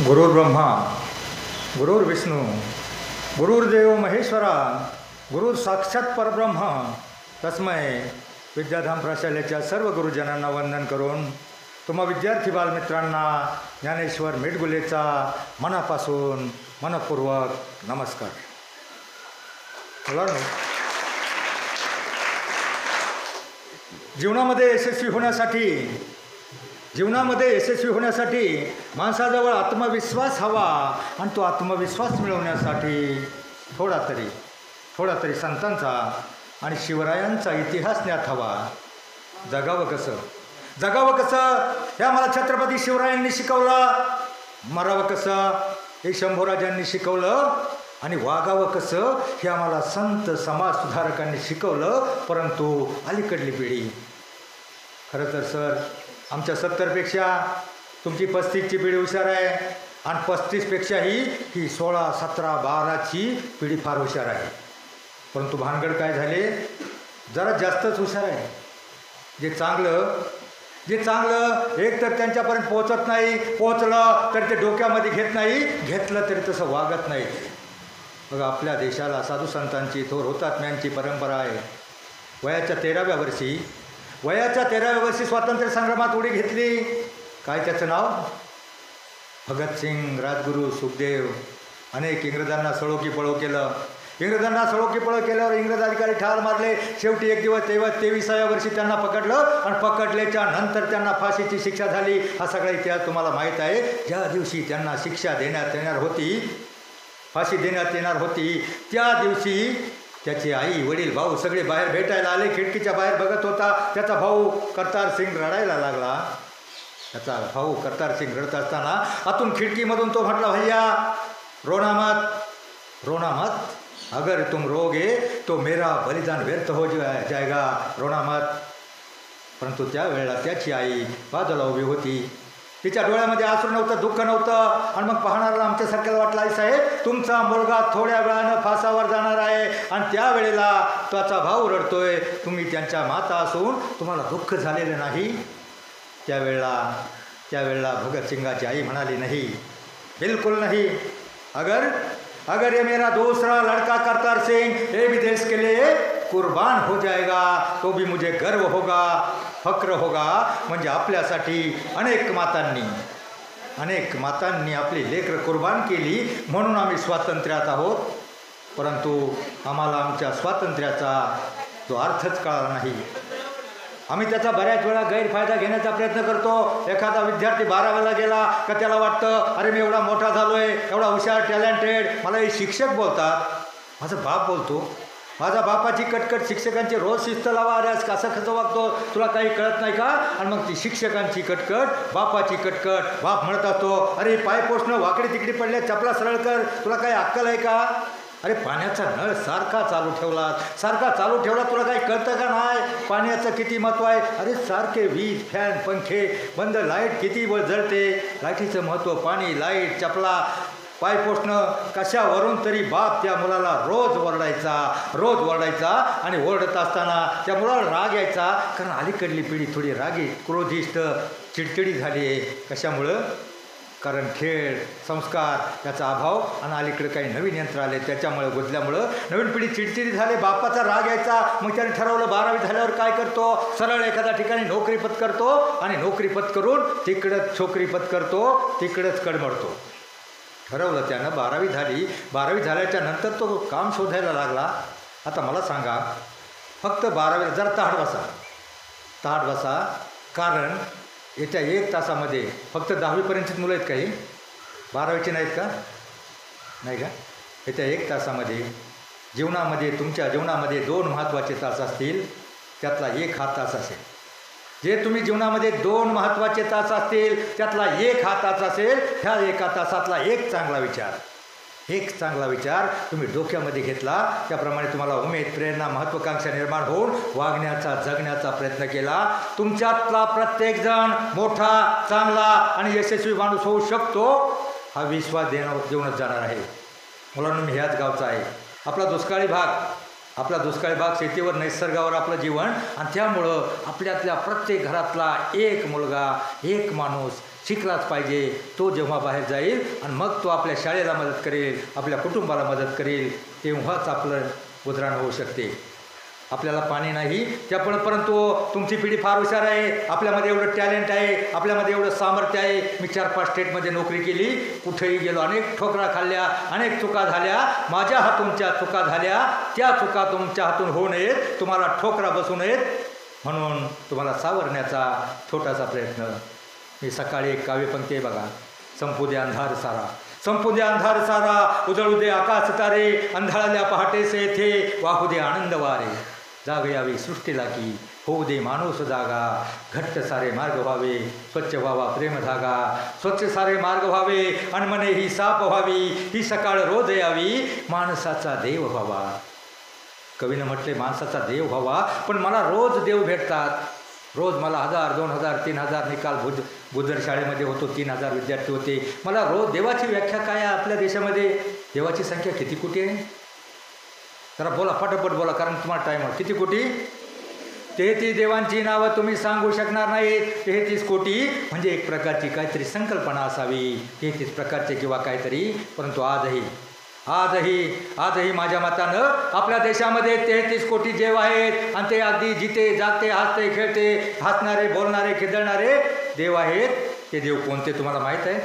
गुरुर्ब्रह्मा गुरुर्विष्णू गुरुर्देव महेश्वरा गुरु साक्षात परब्रह्म तस्मै विद्याधाम प्रशालेच्या सर्व गुरुजनांना वंदन करून तुम्हा विद्यार्थी बालमित्रांना ज्ञानेश्वर मेटगुलेचा मनापासून मनपूर्वक नमस्कार. मुलांनो, जीवनामध्ये यशस्वी होण्यासाठी माणसाजवळ आत्मविश्वास हवा आणि तो आत्मविश्वास मिळवण्यासाठी थोडा तरी संतांचा आणि शिवरायांचा इतिहास ज्ञात हवा. जगावं कसं हे आम्हाला छत्रपती शिवरायांनी शिकवलं. मरावं कसं हे शंभूराजांनी शिकवलं. आणि वागावं कसं हे आम्हाला संत समाज सुधारकांनी शिकवलं. परंतु अलीकडली पिढी, खरं तर सर आमच्या 70पेक्षा तुमची 35ची पिढी हुशार आहे आणि 35पेक्षाही ही 16, 17, 12ची पिढी फार हुशार आहे. परंतु भानगड काय झाले, जरा जास्तच हुशार आहे. जे चांगलं एक तर त्यांच्यापर्यंत पोहोचत नाही, पोहोचलं तर ते डोक्यामध्ये घेत नाही, घेतलं तरी तसं वागत नाही. बघा, आपल्या देशाला साधू संतांची थोर हुतात्म्यांची परंपरा आहे. वयाच्या 13व्या वर्षी स्वातंत्र्य संग्रामात उडी घेतली. काय त्याचं नाव? भगतसिंग, राजगुरू, सुखदेव. अनेक इंग्रजांना सळोकी पळो केलं. केल्यावर इंग्रज अधिकारी ठार मारले. शेवटी एक दिवस 23व्या वर्षी त्यांना पकडलं आणि पकडल्याच्या नंतर त्यांना फाशीची शिक्षा झाली. हा सगळा इतिहास तुम्हाला माहीत आहे. ज्या दिवशी त्यांना शिक्षा देण्यात येणार होती, फाशी देण्यात येणार होती, त्या दिवशी त्याचे आई, वडील, भाऊ सगळे बाहेर भेटायला आले. खिडकीच्या बाहेर बघत होता. त्याचा भाऊ करतार सिंग रडायला लागला. त्याचा भाऊ करतार सिंग रडत असताना आतून खिडकीमधून तो म्हटला, भैया रोना मत, अगर तुम रोगे तो मेरा बलिदान व्यर्थ हो जाएगा, रोना मत. परंतु त्यावेळेला त्याची आई बाजूला उभी होती. तिच्या डोळ्यामध्ये आसरू नव्हतं, दुःख नव्हतं. आणि मग पाहणारा आमच्यासारख्याला वाटलं, आई साहेब तुमचा मुलगा थोड्या वेळानं फासावर जाणार आहे आणि त्यावेळेला त्याचा भाऊ रडतोय, तुम्ही त्यांच्या माता असून तुम्हाला दुःख झालेलं नाही. त्यावेळेला भगतसिंगाची आई म्हणाली, नहीं, बिल्कुल नहीं. अगर ये मेरा दूसरा लड़का करतार सिंह ये भी देश के लिए कुर्बान हो जाएगा तो भी मुझे गर्व होगा, फक्र होगा. म्हणजे आपल्यासाठी अनेक मातांनी आपली लेकरं कुर्बान केली म्हणून आम्ही स्वातंत्र्यात आहोत. परंतु आम्हाला आमच्या स्वातंत्र्याचा जो अर्थच कळला नाही. आम्ही त्याचा बऱ्याच वेळा गैरफायदा घेण्याचा प्रयत्न करतो. एखादा विद्यार्थी 12वीला गेला का त्याला वाटतं, अरे मी एवढा मोठा झालो आहे, एवढा हुशार, टॅलेंटेड. मला हे शिक्षक बोलतात, माझा बाप बोलतो. माझ्या बापाची कटकट, शिक्षकांची रोज शिस्त लावा, अरे आज कसं वागतो, तुला काही कळत नाही का? आणि मग ती शिक्षकांची कटकट, बापाची कटकट. बाप म्हणत असतो, अरे पाय पोषणं वाकडी तिकडी पडल्या, चपला सरळ कर, तुला काही अक्कल आहे का? अरे पाण्याचा नळ सारखा चालू ठेवला, तुला काही कळतं का नाही? पाण्याचं किती महत्त्व आहे. अरे सारखे वीज, फॅन, पंखे बंद, लाईट किती वेळ जळते. लाईटीचं महत्त्व, पाणी, लाईट, चपला, पाय पोषणं, कशावरून तरी बाप त्या मुलाला रोज ओरडायचा. आणि ओरडत असताना त्या मुलाला राग यायचा. कारण अलीकडली पिढी थोडी रागीट, क्रोधिष्ट, चिडचिडी झाली आहे. कशामुळं? कारण खेळ, संस्कार याचा अभाव आणि अलीकडे काही नवीन यंत्र आले त्याच्यामुळे गुजल्यामुळं नवीन पिढी चिडचिडी झाली. बापाचा राग यायचा. मग त्याने ठरवलं 12वी झाल्यावर काय करतो, सरळ एखाद्या ठिकाणी नोकरी पत्करतो आणि नोकरी पत्करून तिकडंच छोकरी पत्करतो, तिकडंच कडमडतो. ठरवलं त्यानं. 12वी झाली. 12वी झाल्याच्या नंतर तो काम शोधायला लागला. आता मला सांगा, फक्त 12वीला जरा ताट बसा. कारण येत्या 1 तासामध्ये फक्त 10वीपर्यंतच मुलं आहेत काही, 12वीचे नाहीत का? नाही का? येत्या 1 तासामध्ये तुमच्या जीवनामध्ये 2 महत्त्वाचे तास असतील. त्यातला एक हा तास असेल. जे तुम्ही जीवनामध्ये 2 महत्त्वाचे तास असतील त्यातला एक हा तास असेल. ह्या एका तासातला एक चांगला विचार तुम्ही डोक्यामध्ये घेतला, त्याप्रमाणे तुम्हाला उमेद, प्रेरणा, महत्त्वाकांक्षा निर्माण होऊन वागण्याचा, जगण्याचा प्रयत्न केला. तुमच्यातला प्रत्येकजण मोठा, चांगला आणि यशस्वी माणूस होऊ शकतो हा विश्वास देऊनच जाणार आहे. मुलांना मी ह्याच गावचा आहे. आपला दुष्काळी भाग आपला दुष्काळी भाग, शेतीवर, निसर्गावर आपलं जीवन, आणि त्यामुळं आपल्यातल्या प्रत्येक घरातला एक मुलगा, एक माणूस शिकलाच पाहिजे. तो जेव्हा बाहेर जाईल आणि मग तो आपल्या शाळेला मदत करेल, आपल्या कुटुंबाला मदत करेल, तेव्हाच आपलं उद्धार होऊ शकते. आपल्याला पाणी नाही परंतु तुमची पिढी फार हुशार आहे, आपल्यामध्ये एवढं टॅलेंट आहे, आपल्यामध्ये एवढं सामर्थ्य आहे. मी 4-5 स्टेटमध्ये नोकरी केली, कुठेही गेलो, अनेक ठोकरा खाल्ल्या, अनेक चुका झाल्या. माझ्या हातूनच्या चुका झाल्या, त्या चुका तुमच्या हातून होऊ नयेत, तुम्हाला ठोकरा बसू नयेत, म्हणून तुम्हाला सावरण्याचा छोटासा प्रयत्न. मी सकाळी एक काव्यपंक्ती आहे बघा, संपू दे अंधार सारा, संपू दे अंधार सारा, उजळू दे आकाश तारे, अंधाळल्या पहाटेसे येथे वाहू दे आनंद वारे, जाग यावी सृष्टीला की होऊ दे माणूस जागा, घट्ट सारे मार्ग व्हावे, स्वच्छ व्हावा प्रेम धागा, स्वच्छ सारे मार्ग व्हावे, अनमने ही साप व्हावी, ही सकाळ रोज यावी, माणसाचा देव व्हावा. कवीनं म्हटले माणसाचा देव व्हावा, पण मला रोज देव भेटतात. रोज मला 1000, 2000, 3000 निकाल बुद्धर शाळेमध्ये होतो, 3000 विद्यार्थी होते. मला रोज देवाची व्याख्या काय आहे? आपल्या देशामध्ये देवाची संख्या किती कोटी आहे? जरा बोला, फटाफट बोला, कारण तुम्हाला टाईम आहे. किती कोटी? 33 देवांची नावं तुम्ही सांगू शकणार नाहीत. 33 कोटी म्हणजे एक प्रकारची काहीतरी संकल्पना असावी, 33 प्रकारचे किंवा काहीतरी. परंतु आजही माझ्या मतानं आपल्या देशामध्ये 33 कोटी देव आहेत, आणि ते अगदी जिते जागते, हसते खेळते, हसणारे, बोलणारे, खिदळणारे देव आहेत. ते देव कोणते तुम्हाला माहीत आहे?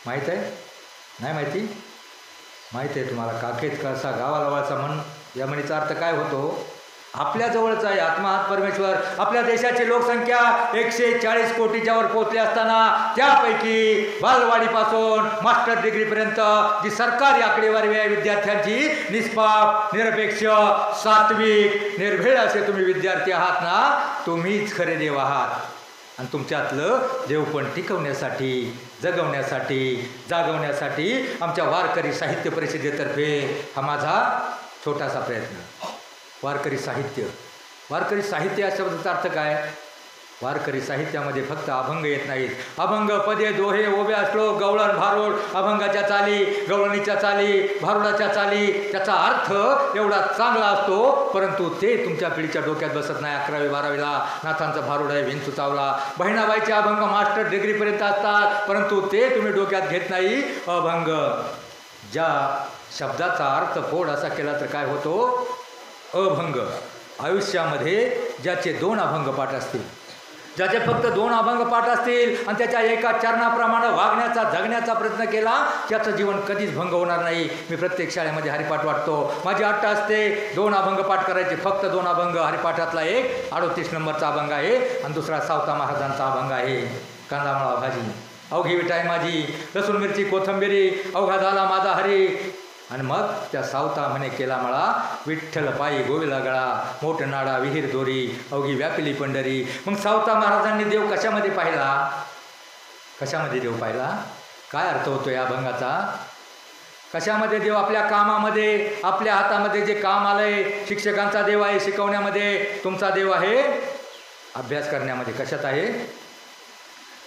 माहीत आहे? नाही माहिती? माहीत आहे तुम्हाला. काखेत कळसा गावाला वळसा म्हण, या म्हणीचा अर्थ काय होतो? आपल्या जवळचा आहे आत्माहात परमेश्वर. आपल्या देशाची लोकसंख्या 140 कोटीच्या वर पोहोचली असताना त्यापैकी बालवाडीपासून मास्टर डिग्रीपर्यंत जी सरकारी आकडेवारी आहे विद्यार्थ्यांची, निष्पाप, निरपेक्ष, सात्विक, निर्भीड असे तुम्ही विद्यार्थी आहात ना, तुम्हीच खरे देव आहात. आणि तुमच्यातलं देवपण टिकवण्यासाठी, जगवण्यासाठी, जागवण्यासाठी आमच्या वारकरी साहित्य परिषदेतर्फे हा माझा छोटासा प्रयत्न. वारकरी साहित्य या शब्दाचा अर्थ काय? वारकरी साहित्यामध्ये फक्त अभंग येत नाहीत. अभंग, पदे, दोहे, ओव्या, श्लोक, गवळण, भारुड, अभंगाच्या चाली, गवळणीच्या चाली, भारुडाच्या चाली, त्याचा अर्थ एवढा चांगला असतो, परंतु ते तुमच्या पिढीच्या डोक्यात बसत नाही. 11वी 12वीला नाथांचा भारुड आहे, विंचू चावला, बहिणाबाईचे अभंग मास्टर डिग्रीपर्यंत असतात, परंतु ते तुम्ही डोक्यात घेत नाही. अभंग ज्या शब्दाचा अर्थ फोड असा केला तर काय होतो? अभंग. आयुष्यामध्ये ज्याचे 2 अभंग पाठ असतील, ज्याचे फक्त 2 अभंग पाठ असतील, आणि त्याच्या एका चरणाप्रमाणे वागण्याचा, जगण्याचा प्रयत्न केला, त्याचं जीवन कधीच भंग होणार नाही. मी प्रत्येक शाळेमध्ये हरिपाठ वाटतो. माझी अट्ट असते 2 अभंग पाठ करायचे, फक्त 2 अभंग. हरिपाठातला एक 38 नंबरचा अभंग आहे, आणि दुसरा सावता महाराजांचा अभंग आहे, कांदामळा भाजी, अवघी विटाय माझी, लसूण मिरची कोथंबिरी, अवघा झाला माझा हरी. आणि मग त्या सावता म्हणे केला मळा, विठ्ठल पायी गोविला गळा, मोठ नाडा विहीर दोरी, अवघी व्यापिली पंढरी. मग सावता महाराजांनी देव कशामध्ये पाहिला? कशामध्ये देव पाहिला? काय अर्थ होतो या अभंगाचा? कशामध्ये देव? आपल्या कामामध्ये, आपल्या हातामध्ये जे काम आलंय. शिक्षकांचा देव आहे शिकवण्यामध्ये, तुमचा देव आहे अभ्यास करण्यामध्ये. कशात आहे?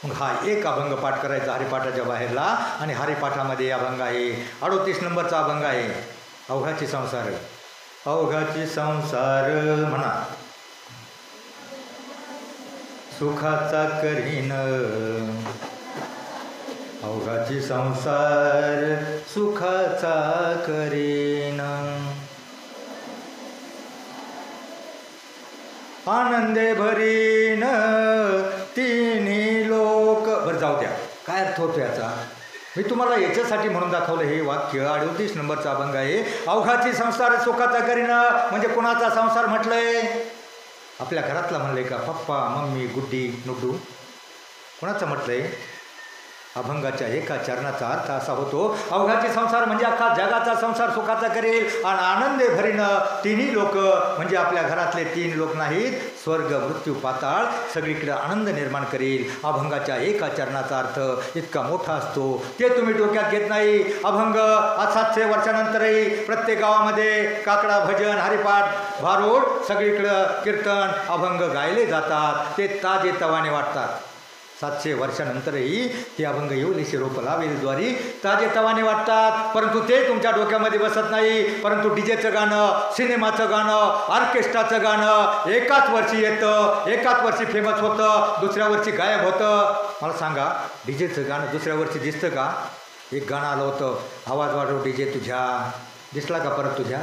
मग हा एक अभंग पाठ करायचा हरिपाठाच्या बाहेरला, आणि हरिपाठामध्ये अभंग आहे 38 नंबरचा अभंग आहे, अवघाची संसार. अवघाची संसार म्हणा, सुखाचा करीन, अवघाची संसार सुखाचा करीन, आनंदे भरीन तिन्ही लोक. बरं जाऊ द्या, काय अर्थ होतो याचा? मी तुम्हाला याच्यासाठी म्हणून दाखवलं हे वाक्य. 38 नंबरचा अभंग आहे. अवघाची संसार सुखाचा करीन म्हणजे कोणाचा संसार म्हटलंय? आपल्या घरातला म्हणलंय का? पप्पा, मम्मी, गुड्डी, नुड्डू, कोणाचं म्हटलंय? अभंगाच्या एका चरणाचा अर्थ असा होतो, अवघाची संसार म्हणजे अख्खा जगाचा संसार सुखाचा करेल, आणि आनंदे भरीन तिन्ही लोक म्हणजे आपल्या घरातले 3 लोक नाहीत, स्वर्ग, मृत्यू, पाताळ सगळीकडे आनंद निर्माण करेल. अभंगाच्या एका चरणाचा अर्थ इतका मोठा असतो, ते तुम्ही डोक्यात घेत नाही. अभंग 700 वर्षानंतरही प्रत्येक गावामध्ये काकडा, भजन, हरिपाठ, भारूड, सगळीकडं कीर्तन, अभंग गायले जातात. ते ताजे तवाने वाटतात. 700 वर्षानंतरही ते अभंग येवलेशी रोप लावेल द्वारी ताजे तवाने वाटतात, परंतु ते तुमच्या डोक्यामध्ये बसत नाही. परंतु डीजेचं गाणं, सिनेमाचं गाणं, ऑर्केस्ट्राचं गाणं एकाच वर्षी येतं, एकाच वर्षी फेमस होतं, दुसऱ्या वर्षी गायब होतं. मला सांगा, डीजेचं गाणं दुसऱ्या वर्षी दिसतं का? एक गाणं आलं होतं, आवाज वाढव डीजे तुझ्या, दिसला का परत तुझ्या?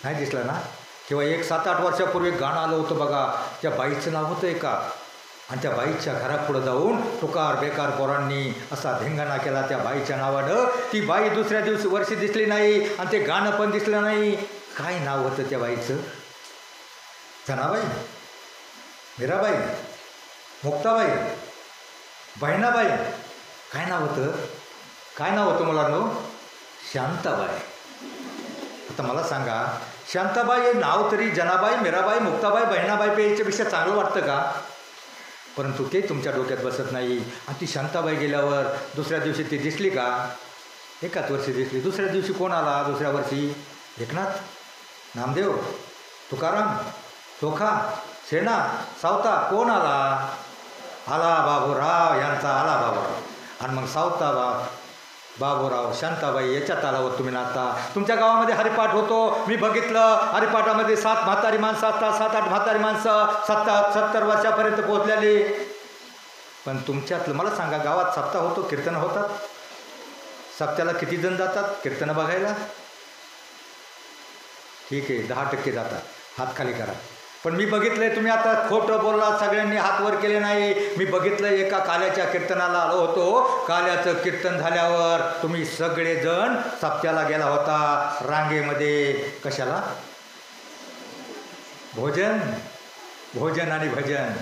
नाही दिसलं ना. किंवा एक 7-8 वर्षापूर्वी एक गाणं आलं होतं बघा, त्या बाईचं नाव होतं एका, आणि त्या बाईच्या घरापुढं जाऊन टुकार बेकार पोरांनी असा धिंगाणा केला त्या बाईच्या नावानं. ती बाई दुसऱ्या वर्षी दिसली नाही आणि ते गाणं पण दिसलं नाही. काय नाव होतं त्या बाईचं? जनाबाई, मीराबाई, मुक्ताबाई, बहिणाबाई, काय नाव होतं? काय नाव होतं मुलांनो? शांताबाई. आता मला सांगा, शांताबाई हे नाव तरी जनाबाई, मीराबाई, मुक्ताबाई, बहिणाबाई याच्यापेक्षा चांगलं वाटतं का? परंतु ते तुमच्या डोक्यात बसत नाही. आणि ती शांताबाई गेल्यावर दुसऱ्या दिवशी ती दिसली का? एकाच वर्षी दिसली. दुसऱ्या दिवशी कोण आला? दुसऱ्या वर्षी एकनाथ, नामदेव, तुकाराम, चोखा, सेना, सावता, कोण आला? आला बाबूराव यांचा, आला बाबूराव. आणि मग सावता बाबूराव, शांताबाई याच्यात आलावर तुम्ही नाचता. तुमच्या गावामध्ये हरिपाठ होतो, मी बघितलं. हरिपाठामध्ये 7 म्हातारी माणसं असतात, 7-8 म्हातारी माणसं 70 वर्षापर्यंत पोहोचलेली. पण तुमच्यातलं मला सांगा, गावात सप्ताह होतो, कीर्तन होतात? सप्त्याला किती जण जातात कीर्तन बघायला? ठीक आहे, 10% जातात. हात खाली करा. पण मी बघितलंय, तुम्ही आता खोटं बोलला, सगळ्यांनी हात वर केले नाही. मी बघितलं, एका काल्याच्या कीर्तनाला आलो होतो. काल्याचं कीर्तन झाल्यावर तुम्ही सगळेजण सप्त्याला गेला होता रांगेमध्ये. कशाला? भोजन, भोजन आणि भजन.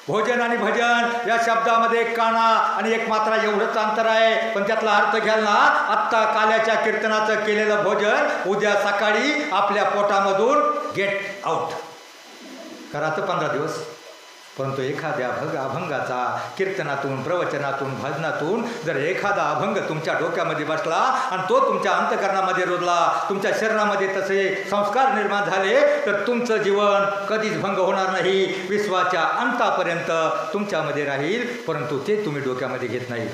भोजन आणि भजन या शब्दामध्ये एक काना आणि एक मात्रा एवढंच अंतर आहे. पण त्यातला अर्थ घ्याल ना, आत्ता काल्याच्या कीर्तनाचं केलेलं भोजन उद्या सकाळी आपल्या पोटामधून गेट आउट करायचं 15 दिवस. परंतु एखाद्या अभंगाचा कीर्तनातून, प्रवचनातून, भजनातून जर एखादा अभंग तुमच्या डोक्यामध्ये बसला आणि तो तुमच्या अंतःकरणामध्ये रुजला, तुमच्या शरीरामध्ये तसे संस्कार निर्माण झाले, तर तुमचं जीवन कधीच भंग होणार नाही. विश्वाच्या अंतापर्यंत तुमच्यामध्ये राहील. परंतु ते तुम्ही डोक्यामध्ये घेत नाही.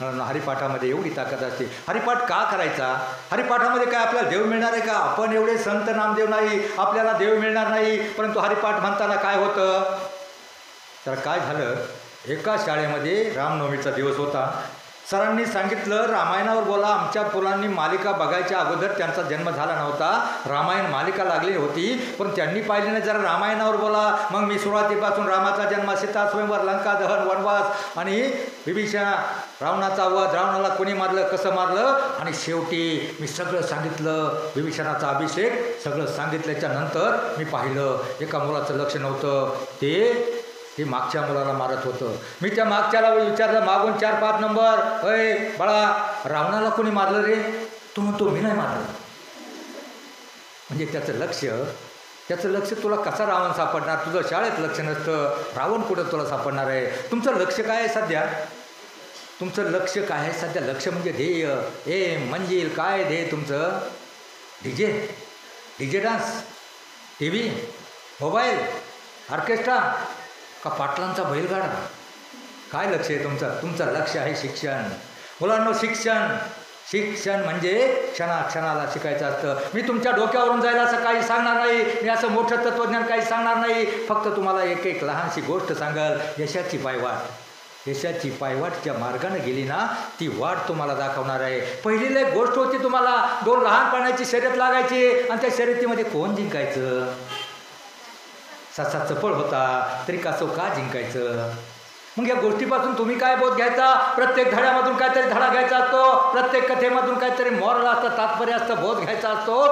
हरिपाठामध्ये एवढी ताकद असते. हरिपाठ का करायचा? हरिपाठामध्ये काय आपल्याला देव मिळणार आहे का? आपण एवढे संत नामदेव नाही, आपल्याला देव मिळणार नाही. परंतु हरिपाठ म्हणताना काय होतं? तर काय झालं, एका शाळेमध्ये रामनवमीचा दिवस होता. सरांनी सांगितलं, रामायणावर बोला. आमच्या मुलांनी मालिका बघायच्या अगोदर त्यांचा जन्म झाला नव्हता, रामायण मालिका लागली होती, पण त्यांनी पाहिली नाही. जरा रामायणावर बोला. मग मी सुरुवातीपासून रामाचा जन्म, सीता स्वयंवर, लंका दहन, वनवास आणि विभीषण, रावणाचा वध, रावणाला कोणी मारलं, कसं मारलं, आणि शेवटी मी सगळं सांगितलं. विभीषणाचा अभिषेक सगळं सांगितल्याच्या नंतर मी पाहिलं, एका मुलाचं लक्ष नव्हतं, ते मागच्या मुलाला मारत होतं. मी त्या मागच्याला विचारलं, मागून 4-5 नंबर, अय बाळा, रावणाला कोणी मारलं रे? तो म्हणतो, मी नाही मारलं. म्हणजे त्याचं लक्ष तुला कसा रावण सापडणार? तुझं शाळेत लक्ष नसतं, रावण कुठं तुला सापडणार आहे? तुमचं लक्ष काय आहे सध्या? तुमचं लक्ष काय आहे सध्या? लक्ष म्हणजे ध्येय, एम, मंजिल. काय ध्येय तुमचं? DJ dance, T V, mobile, orchestra का पाटलांचा बैलगाडा? काय लक्ष आहे तुमचं? तुमचं लक्ष आहे शिक्षण. मुलांनो, शिक्षण म्हणजे क्षणाला शिकायचं असतं. मी तुमच्या डोक्यावरून जायला असं काही सांगणार नाही. मी असं मोठं तत्त्वज्ञान काही सांगणार नाही. फक्त तुम्हाला एक लहानशी गोष्ट सांगाल. यशाची पायवाट ज्या मार्गाने गेली ना, ती वाट तुम्हाला दाखवणार आहे. पहिलीला एक गोष्ट होती, तुम्हाला 2 लहानपणाची शर्यत लागायची आणि त्या शर्यतीमध्ये कोण जिंकायचं? ससा चपळ होता तरी कसं का जिंकायचं? मग या गोष्टीपासून तुम्ही काय बोध घ्यायचा? प्रत्येक धड्यामधून काहीतरी धडा घ्यायचा असतो, प्रत्येक कथेमधून काहीतरी मॉरल असतं, तात्पर्य असतं, बोध घ्यायचा असतो.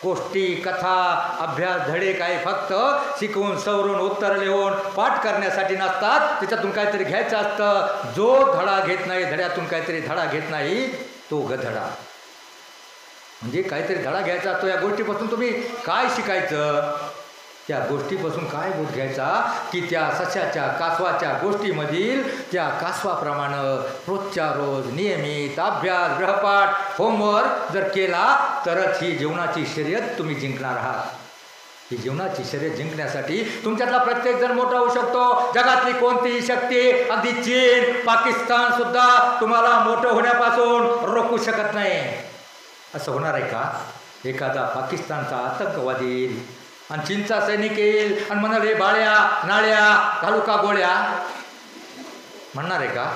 गोष्टी, कथा, अभ्यास, धडे काय फक्त शिकवून, सवरून, उत्तर लिहून, पाठ करण्यासाठी नसतात. त्याच्यातून काहीतरी घ्यायचं असतं. जो धडा घेत नाही, धड्यातून काहीतरी धडा घेत नाही, तो गधडा. म्हणजे काहीतरी धडा घ्यायचा असतो. या गोष्टीपासून तुम्ही काय शिकायचं? त्या गोष्टीपासून काय बोध घ्यायचा की त्या सशाच्या, कासवाच्या गोष्टीमधील त्या कासवाप्रमाणे रोजच्या रोज नियमित अभ्यास, गृहपाठ, होमवर्क जर केला तरच ही जीवनाची शर्यत तुम्ही जिंकणार आहात. ही जीवनाची शर्यत जिंकण्यासाठी तुमच्यातला प्रत्येक जण मोठा होऊ शकतो. जगातली कोणतीही शक्ती, अगदी चीन, पाकिस्तान सुद्धा तुम्हाला मोठं होण्यापासून रोखू शकत नाही. असं होणार आहे का? एखादा पाकिस्तानचा आतंकवादी येईल आणि चीनचा सैनिक येईल आणि म्हणाले बाळ्या नाळ्या घालू का गोळ्या, म्हणणार आहे का?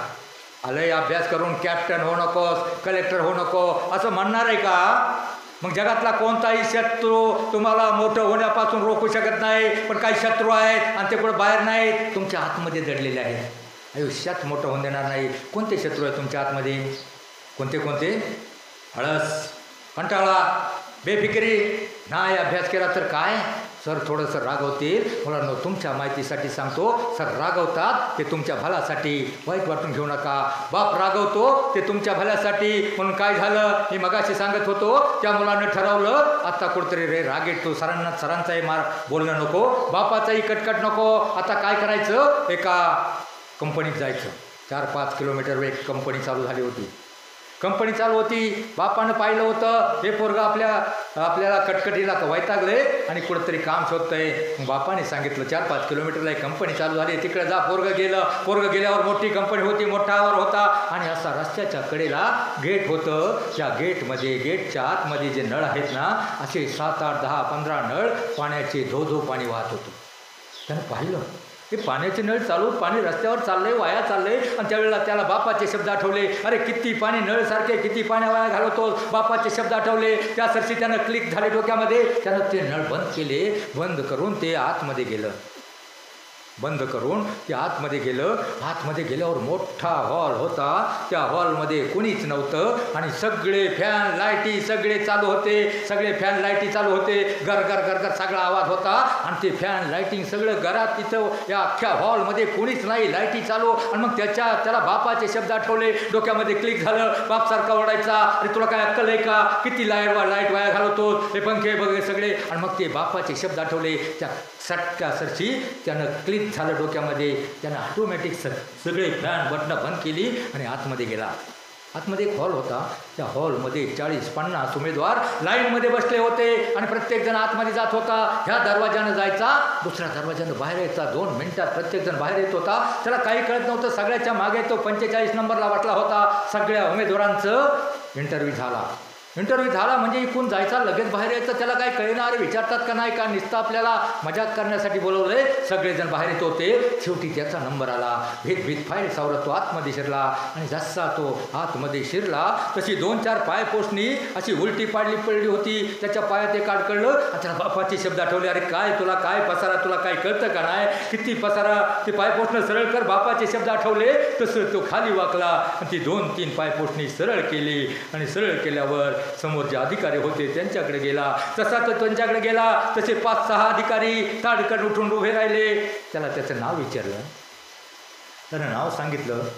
आलंय अभ्यास करून कॅप्टन होऊ नकोस, कलेक्टर होऊ नको असं म्हणणार आहे का? मग जगातला कोणताही शत्रू तुम्हाला मोठं होण्यापासून रोखू शकत नाही. पण काही शत्रू आहेत आणि ते कुठं बाहेर नाहीत, तुमच्या आतमध्ये दडलेले आहेत. आयुष्यात मोठं होऊन देणार नाही. कोणते शत्रू आहेत तुमच्या आतमध्ये? कोणते कोणते? आळस, कंटाळा, बेफिकिरी, नाही अभ्यास केला तर काय, सर थोडंसं रागवतील. मुलांनो, तुमच्या माहितीसाठी सांगतो, सर रागवतात ते तुमच्या भल्यासाठी, वाईट वाटून घेऊ नका. बाप रागवतो ते तुमच्या भल्यासाठी. म्हणून काय झालं, मी मगाशी सांगत होतो, त्या मुलानं ठरवलं आता कुठतरी रे रागेट तो सरांचाही मार बोलणं नको, बापाचाही कटकट नको. आता काय करायचं, एका कंपनीत जायचं. 4-5 किलोमीटर एक कंपनी चालू झाली होती. कंपनी चालू होती. बापानं पाहिलं होतं हे पोरगं आपल्याला कटकटीला वैतागले आणि कुठंतरी काम शोधतंय. मग बापाने सांगितलं 4-5 किलोमीटरला एक कंपनी चालू झाली, तिकडे जा. पोरगं गेलं. पोरगं गेल्यावर मोठी कंपनी होती, मोठा आवर होता आणि असा रस्त्याच्या कडेला गेट होतं. त्या गेटमध्ये, गेटच्या आतमध्ये जे नळ आहेत ना, असे 7-8, 10, 15 नळ पाण्याचे धो पाणी वाहत होतं. त्यानं पाहिलं हे पाण्याचे नळ चालू, पाणी रस्त्यावर चाललंय, वाया चाललंय. आणि त्यावेळेला त्याला बापाचे शब्द आठवले. अरे किती पाणी नळसारखे, किती पाणी वाया घालवतो. बापाचे शब्द आठवले. त्यासाठी त्यानं क्लिक झाले डोक्यामध्ये. त्यानं ते नळ बंद केले. बंद करून ते आतमध्ये गेलं. बंद करून ते आतमध्ये गेलं. आतमध्ये गेल्यावर मोठा हॉल होता. त्या हॉलमध्ये कोणीच नव्हतं आणि सगळे फॅन लाईटी सगळे चालू होते. सगळे फॅन लाईटी चालू होते. गरगर गरगर सगळा आवाज होता आणि ते फॅन लाईटिंग सगळं घरात तिथं या अख्ख्या हॉलमध्ये कोणीच नाही, लाईटी चालू. आणि मग त्याला बापाचे शब्द आठवले. डोक्यामध्ये क्लिक झालं. बापसारखा ओरडायचा, अरे तुला काय अक्कल आहे का, किती लाईट वाया घालवतो, हे पंखे बघे सगळे. आणि मग ते बापाचे शब्द आठवले. त्या सटक्यासरशी त्यानं क्लिक झालं डोक्यामध्ये. त्यानं ऑटोमॅटिक सगळे फॅन बटणं बंद केली आणि आतमध्ये गेला. आतमध्ये एक हॉल होता. त्या हॉलमध्ये 40-50 उमेदवार लाईनमध्ये बसले होते आणि प्रत्येकजण आतमध्ये जात होता. ह्या दरवाजानं जायचा, दुसऱ्या दरवाजानं बाहेर यायचा. 2 मिनिटात प्रत्येकजण बाहेर येत होता. त्याला काही कळत नव्हतं. सगळ्याच्या मागे तो 45 नंबरला वाटला होता. सगळ्या उमेदवारांचं इंटरव्ह्यू झाला. इंटरव्ह्यू झाला म्हणजे इकून जायचा, लगेच बाहेर यायचं. त्याला काय कळणार, विचारतात का नाही का, नुसतं आपल्याला मजाक करण्यासाठी बोलवलंय. सगळेजण बाहेर येत होते. शेवटी त्याचा नंबर आला. भीत फाईल सावरत तो आतमध्ये शिरला आणि जसा तो आतमध्ये शिरला तशी 2-4 पायपोषणी अशी उलटी पडली होती. त्याच्या पायात एक अडकळलं आणि त्याला बापाचे शब्द आठवले. अरे काय तुला काय पसारा, तुला काय कळतं का नाही, किती पसारा, ते पायपोषणं सरळ कर. बापाचे शब्द आठवले. तसं तो खाली वाकला आणि ती 2-3 पायपोषणी सरळ केली आणि सरळ केल्यावर समोर जे अधिकारी होते त्यांच्याकडे गेला. तसा तो त्यांच्याकडे गेला तसे 5-6 अधिकारी ताडकन उठून उभे राहिले. त्याला त्याचं नाव विचारलं. त्यानं नाव सांगितलं.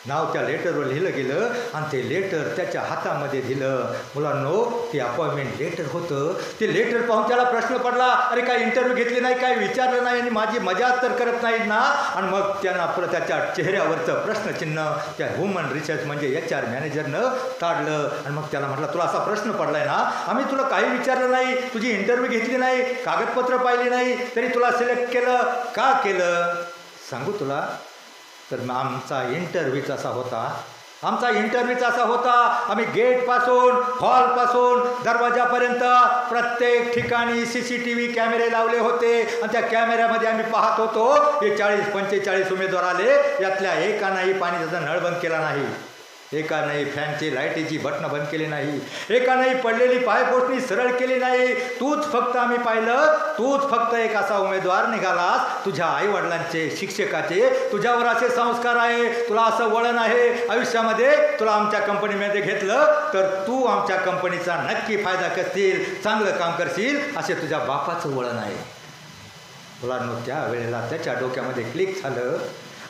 नाव त्या लेटरवर लिहिलं गेलं आणि ते लेटर त्याच्या हातामध्ये दिलं. मुलांनो, ते अपॉइंटमेंट लेटर होतं. ते लेटर पाहून त्याला प्रश्न पडला, अरे काय इंटरव्ह्यू घेतली नाही, काय विचारलं नाही आणि माझी मजाक तर करत नाहीत ना. आणि मग त्यांना त्याच्या चेहऱ्यावरचं प्रश्नचिन्ह त्या ह्युमन रिसोर्स म्हणजे HR मॅनेजरनं काढलं. आणि मग त्याला म्हटलं, तुला असा प्रश्न पडलाय ना, आम्ही तुला काही विचारलं नाही, तुझी इंटरव्ह्यू घेतली नाही, कागदपत्र पाहिली नाही, तरी तुला सिलेक्ट केलं. का केलं सांगू तुला? तर आमचा इंटरव्ह्यूच असा होता. आम्ही गेटपासून, हॉलपासून दरवाजापर्यंत प्रत्येक ठिकाणी CCTV कॅमेरे लावले होते आणि त्या कॅमेऱ्यामध्ये आम्ही पाहत होतो. हे 40-45 उमेदवार आले, यातल्या एकानाही पाण्याचा नळ बंद केला नाही, एकानेही फॅनची लाईटीची बटणं बंद केली नाही, एकानेही पडलेली पायपोषणी सरळ केली नाही. तूच फक्त आम्ही पाहिलं, तूच फक्त एक असा उमेदवार निघालास. तुझ्या आईवडिलांचे, शिक्षकाचे तुझ्यावर असे संस्कार आहे, तुला असं वळण आहे आयुष्यामध्ये, तुला आमच्या कंपनीमध्ये घेतलं तर तू आमच्या कंपनीचा नक्की फायदा करशील, चांगलं काम करशील, असे तुझ्या बापाचं वळण आहे. मुलांनो, त्या वेळेला त्याच्या डोक्यामध्ये क्लिक झालं.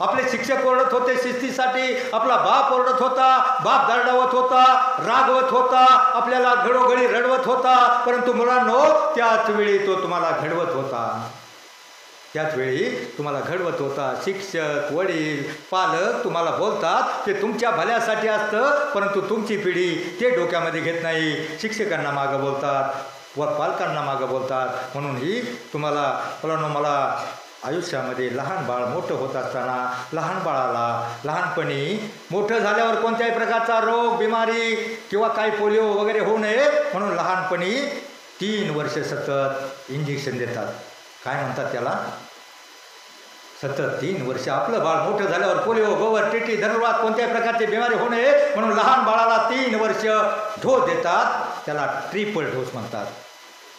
आपले शिक्षक ओरडत होते शिस्तीसाठी, आपला बाप ओरडत होता, बाप दरडावत होता, रागवत होता, आपल्याला घडोघडी रडवत होता. परंतु मुलांनो, त्याच वेळी तो तुम्हाला घडवत होता. शिक्षक, वडील, पालक तुम्हाला बोलतात ते तुमच्या भल्यासाठी असतं, परंतु तुमची पिढी ते डोक्यामध्ये घेत नाही. शिक्षकांना मागं बोलतात, व पालकांना मागं बोलतात. म्हणून ही तुम्हाला मुलांनो, मला आयुष्यामध्ये लहान बाळ मोठं होत असताना लहान बाळाला लहानपणी मोठं झाल्यावर कोणत्याही प्रकारचा रोग बिमारी किंवा काही पोलिओ वगैरे होऊ नये म्हणून लहानपणी 3 वर्ष सतत इंजेक्शन देतात. काय म्हणतात त्याला? सतत 3 वर्ष आपलं बाळ मोठं झाल्यावर पोलिओ गोवर टीटी धनुर्वात कोणत्याही प्रकारची बिमारी होऊ नये म्हणून लहान बाळाला 3 वर्ष डोस देतात. त्याला ट्रिपल डोस म्हणतात.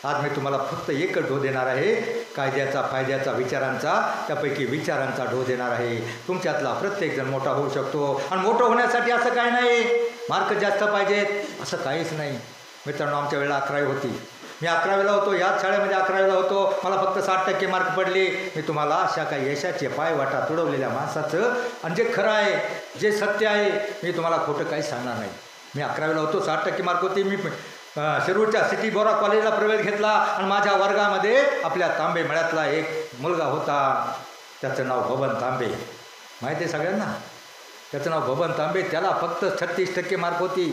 आज मी तुम्हाला फक्त एकच डोस देणार आहे, कायद्याचा फायद्याचा विचारांचा, त्यापैकी विचारांचा डोस देणार आहे. तुमच्यातला प्रत्येकजण मोठा होऊ शकतो. आणि मोठं होण्यासाठी असं काही नाही मार्क जास्त पाहिजेत असं काहीच नाही. मित्रांनो, आमच्या वेळेला 11वी होती. मी 11वीला होतो, याच शाळेमध्ये 11वीला होतो. मला फक्त 60% मार्क पडले. मी तुम्हाला अशा काही यशाचे पायवाटा तुडवलेल्या माणसाचं आणि जे खरं आहे, जे सत्य आहे, मी तुम्हाला खोटं काही सांगणार नाही. मी 11वीला होतो, 60% मार्क होते. मी शिरूरच्या सिटी बोरा कॉलेजला प्रवेश घेतला आणि माझ्या वर्गामध्ये आपल्या तांबे मळ्यातला एक मुलगा होता. त्याचं नाव बबन तांबे. माहिती आहे सगळ्यांना? त्याचं नाव बबन तांबे. त्याला फक्त 36% मार्क होती.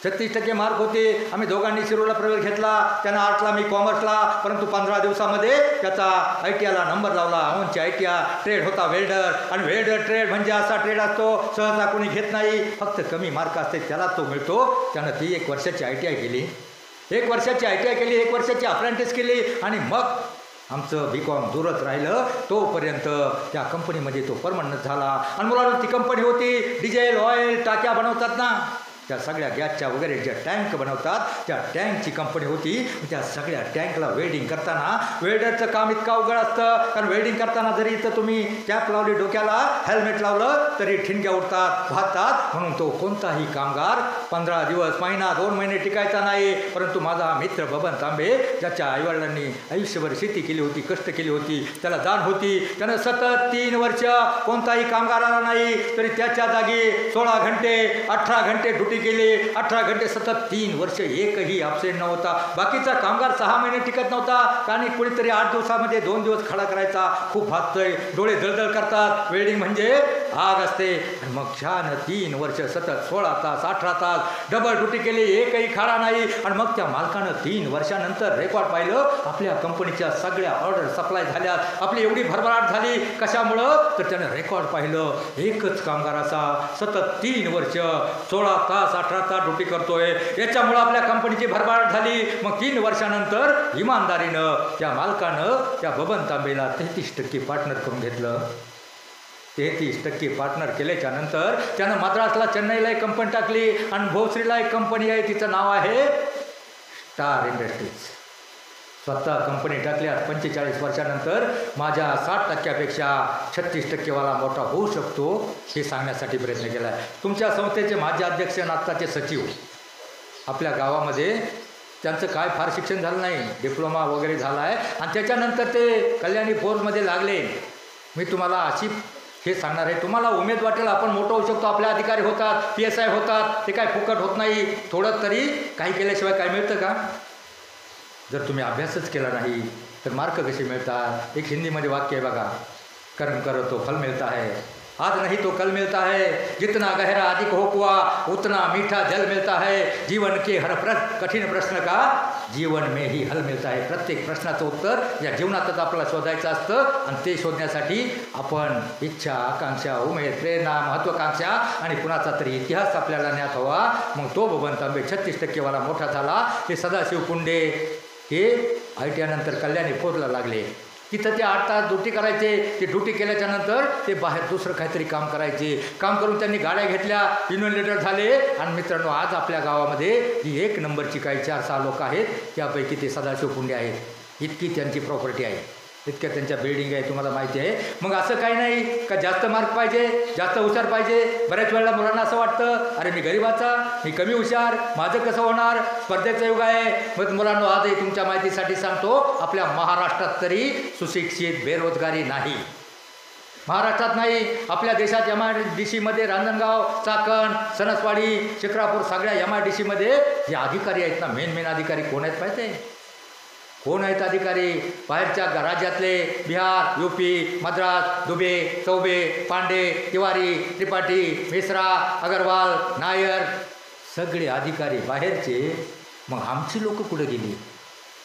36% मार्क होते. आम्ही दोघांनी शिरूरला प्रवेश घेतला. त्यानं आर्ट्सला, मी कॉमर्सला. परंतु 15 दिवसामध्ये त्याचा ITIला नंबर लावला. औंधची ITI ट्रेड होता वेल्डर. आणि वेल्डर ट्रेड म्हणजे असा ट्रेड असतो सहसा कोणी घेत नाही, फक्त कमी मार्क असते त्याला तो मिळतो. त्यानं ती 1 वर्षाची ITI केली. 1 वर्षाची ITI केली, 1 वर्षाची अप्रेंटिस केली आणि मग आमचं BCom दूरच राहिलं. तोपर्यंत त्या कंपनीमध्ये तो परमनंट झाला. आणि मुलांना ती कंपनी होती डिझेल ऑइल टाक्या बनवतात ना, त्या सगळ्या गॅसच्या वगैरे ज्या टँक बनवतात त्या टँकची कंपनी होती. त्या सगळ्या टँकला वेल्डिंग करताना वेल्डरचं काम इतकं अवघड असतं, कारण वेल्डिंग करताना जरी इथं तुम्ही कॅप लावली डोक्याला, हेल्मेट लावलं तरी ठिणग्या उडतात, भाजतात. म्हणून तो कोणताही कामगार 15 दिवस, महिना, 2 महिने टिकायचा नाही. परंतु माझा मित्र बबन तांबे, ज्याच्या आईवडिलांनी आयुष्यभर शेती केली होती, कष्ट केली होती, त्याला जाण होती, त्यानं सतत 3 वर्ष कोणताही कामगार आला नाही तरी त्याच्या जागी 16 घंटे 18 घंटे ड्युटी केली. 18 घंटे सतत 3 वर्ष एकही ॲब्सेंट नव्हता. बाकीचा कामगार 6 महिने टिकत नव्हता, कारण कुणीतरी 8 दिवसामध्ये 2 दिवस खडा करायचा. खूप भाजतोय, डोळे दळदळ करतात. वेल्डिंग म्हणजे आग असते. आणि मग छान 3 वर्ष सतत 16 तास 18 तास डबल ड्युटी केली, एकही खाडा नाही. आणि मग त्या मालकानं 3 वर्षानंतर रेकॉर्ड पाहिलं. आपल्या कंपनीच्या सगळ्या ऑर्डर सप्लाय झाल्यात. आपली एवढी भरभराट झाली कशामुळं? तर त्यानं रेकॉर्ड पाहिलं. एकच कामगार असा सतत 3 वर्ष 16 तास 18 तास ड्युटी करतोय. याच्यामुळं आपल्या कंपनीची भरभराट झाली. मग 3 वर्षानंतर इमानदारीनं त्या मालकानं त्या बबन तांबेला 33% पार्टनर करून घेतलं. 33% पार्टनर केल्याच्या नंतर त्यानं मद्रासला, चेन्नईला एक कंपनी टाकली. आणि भोसरीला एक कंपनी आहे, तिचं नाव आहे स्टार इंडस्ट्रीज. स्वतः कंपनी टाकली. आज 45 वर्षानंतर माझ्या 60%पेक्षा 36%वाला मोठा होऊ शकतो हे सांगण्यासाठी प्रयत्न केला आहे. तुमच्या संस्थेचे माजी अध्यक्ष आणि आत्ताचे सचिव आपल्या गावामध्ये, त्यांचं काय फार शिक्षण झालं नाही, डिप्लोमा वगैरे झाला आहे. आणि त्याच्यानंतर ते कल्याणी फोर्समध्ये लागले. मी तुम्हाला अशी हे सांगणार आहे, तुम्हाला उमेद वाटेल आपण मोठं होऊ शकतो, आपले अधिकारी होतात, PSI होतात, ते काय फुकट होत नाही. थोडं तरी काही केल्याशिवाय काय मिळतं का? जर तुम्ही अभ्यासच केला नाही तर मार्क कसे मिळतात? एक हिंदीमध्ये वाक्य आहे बघा, कर्म करो तो फल मिळता है, आज नहीं तो कल मिळता है, जितना गहरा अधिक हो कुआ उतना मीठा जल मिळता है, जीवन के हर कठीण प्रश्न का जीवन में ही हल मिळता है. प्रत्येक प्रश्नाचं उत्तर या जीवनातच आपल्याला शोधायचं असतं. आणि ते शोधण्यासाठी आपण इच्छा, आकांक्षा, उमेद, प्रेरणा, महत्त्वाकांक्षा आणि कुणाचा तरी इतिहास आपल्याला ज्ञात हवा. मग तो बबन तांबे 36%वाला मोठा झाला. ते सदाशिव पुंडे हे ITI नंतर कल्याणी फोर्सला लागले. तिथं ते 8 तास ड्युटी करायचे. ते ड्युटी केल्याच्यानंतर ते बाहेर दुसरं काहीतरी काम करायचे. काम करून त्यांनी गाड्या घेतल्या, युनियन लीडर झाले. आणि मित्रांनो, आज आपल्या गावामध्ये जी 1 नंबरची काही 4-6 लोक आहेत, त्यापैकी ते सदाशिव पुंडे आहेत. इतकी त्यांची प्रॉपर्टी आहे, इतक्या त्यांच्या बिल्डिंग आहे, तुम्हाला माहिती आहे. मग असं काही नाही का जास्त मार्क पाहिजे, जास्त हुशार पाहिजे. बऱ्याच वेळेला मुलांना असं वाटतं, अरे मी गरीबाचा, मी कमी हुशार, माझं कसं होणार, स्पर्धेचं युग आहे. मग मुलांना आजही तुमच्या माहितीसाठी सांगतो, आपल्या महाराष्ट्रात तरी सुशिक्षित बेरोजगारी नाही. महाराष्ट्रात नाही, आपल्या देशात MIDCमध्ये रांजणगाव, चाकण, सणसवाडी, शिक्रापूर सगळ्या MIDCमध्ये जे अधिकारी आहेत ना, मेन अधिकारी कोण आहेत माहिती आहे? कोण आहेत अधिकारी? बाहेरच्या राज्यातले, बिहार, UP, मद्रास, दुबे, चौबे, पांडे, तिवारी, त्रिपाठी, मिश्रा, अगरवाल, नायर, सगळे अधिकारी बाहेरचे. मग आमची लोक कुठे गेली?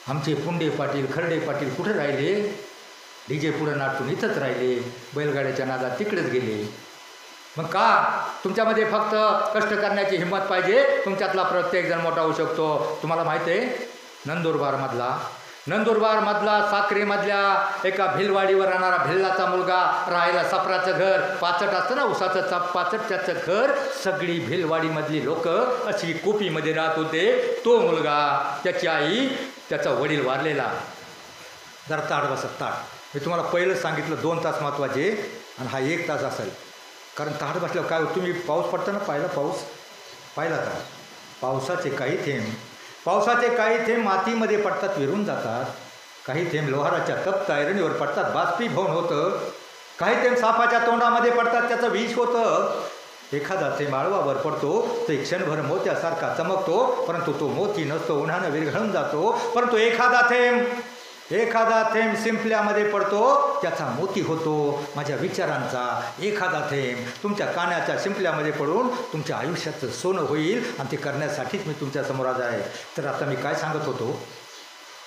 आमचे पुंडे पाटील खर्डे पाटील कुठे राहिले? डीजे पुढं नाटून इथंच राहिले, बैलगाड्याच्या नादात तिकडेच गेले. मग का? तुमच्यामध्ये फक्त कष्ट करण्याची हिंमत पाहिजे, तुमच्यातला प्रत्येकजण मोठा होऊ शकतो. तुम्हाला माहिती आहे नंदुरबारमधला साक्रीमधल्या एका भिलवाडीवर राहणारा भिल्लाचा मुलगा, राहायला सफराचं घर, पाचट असतं ना उसाचं पाचट, त्याचं घर, सगळी भिलवाडीमधली लोक अशी कोपीमध्ये राहत होते. तो मुलगा, त्याची आई, त्याचा वडील वारलेला. जरा ताट बसत ताट. मी तुम्हाला पहिलं सांगितलं 2 तास महत्त्वाचे आणि हा 1 तास असेल. कारण ताट बसल्यावर काय तुम्ही पाऊस पडताना पाहिला का? पावसाचे काही थेंब मातीमध्ये पडतात, विरून जातात. काही थेंब लोहाराच्या तप्त ऐरणीवर पडतात, बाष्पीभवन होतं. काही थेंब सापाच्या तोंडामध्ये पडतात, त्याचं विष होतं. एखादा थेंब आळवावर पडतो, तो एक क्षणभर मोत्यासारखा चमकतो, परंतु तो मोती नसतो, उन्हानं विरघळून जातो. परंतु एखादा थेंब शिंपल्यामध्ये पडतो, त्याचा मोती होतो. माझ्या विचारांचा एखादा थेंब तुमच्या कानाच्या शिंपल्यामध्ये पडून तुमच्या आयुष्याचं सोनं होईल, आणि ते करण्यासाठीच मी तुमच्यासमोर आज आहे. तर आता मी काय सांगत होतो?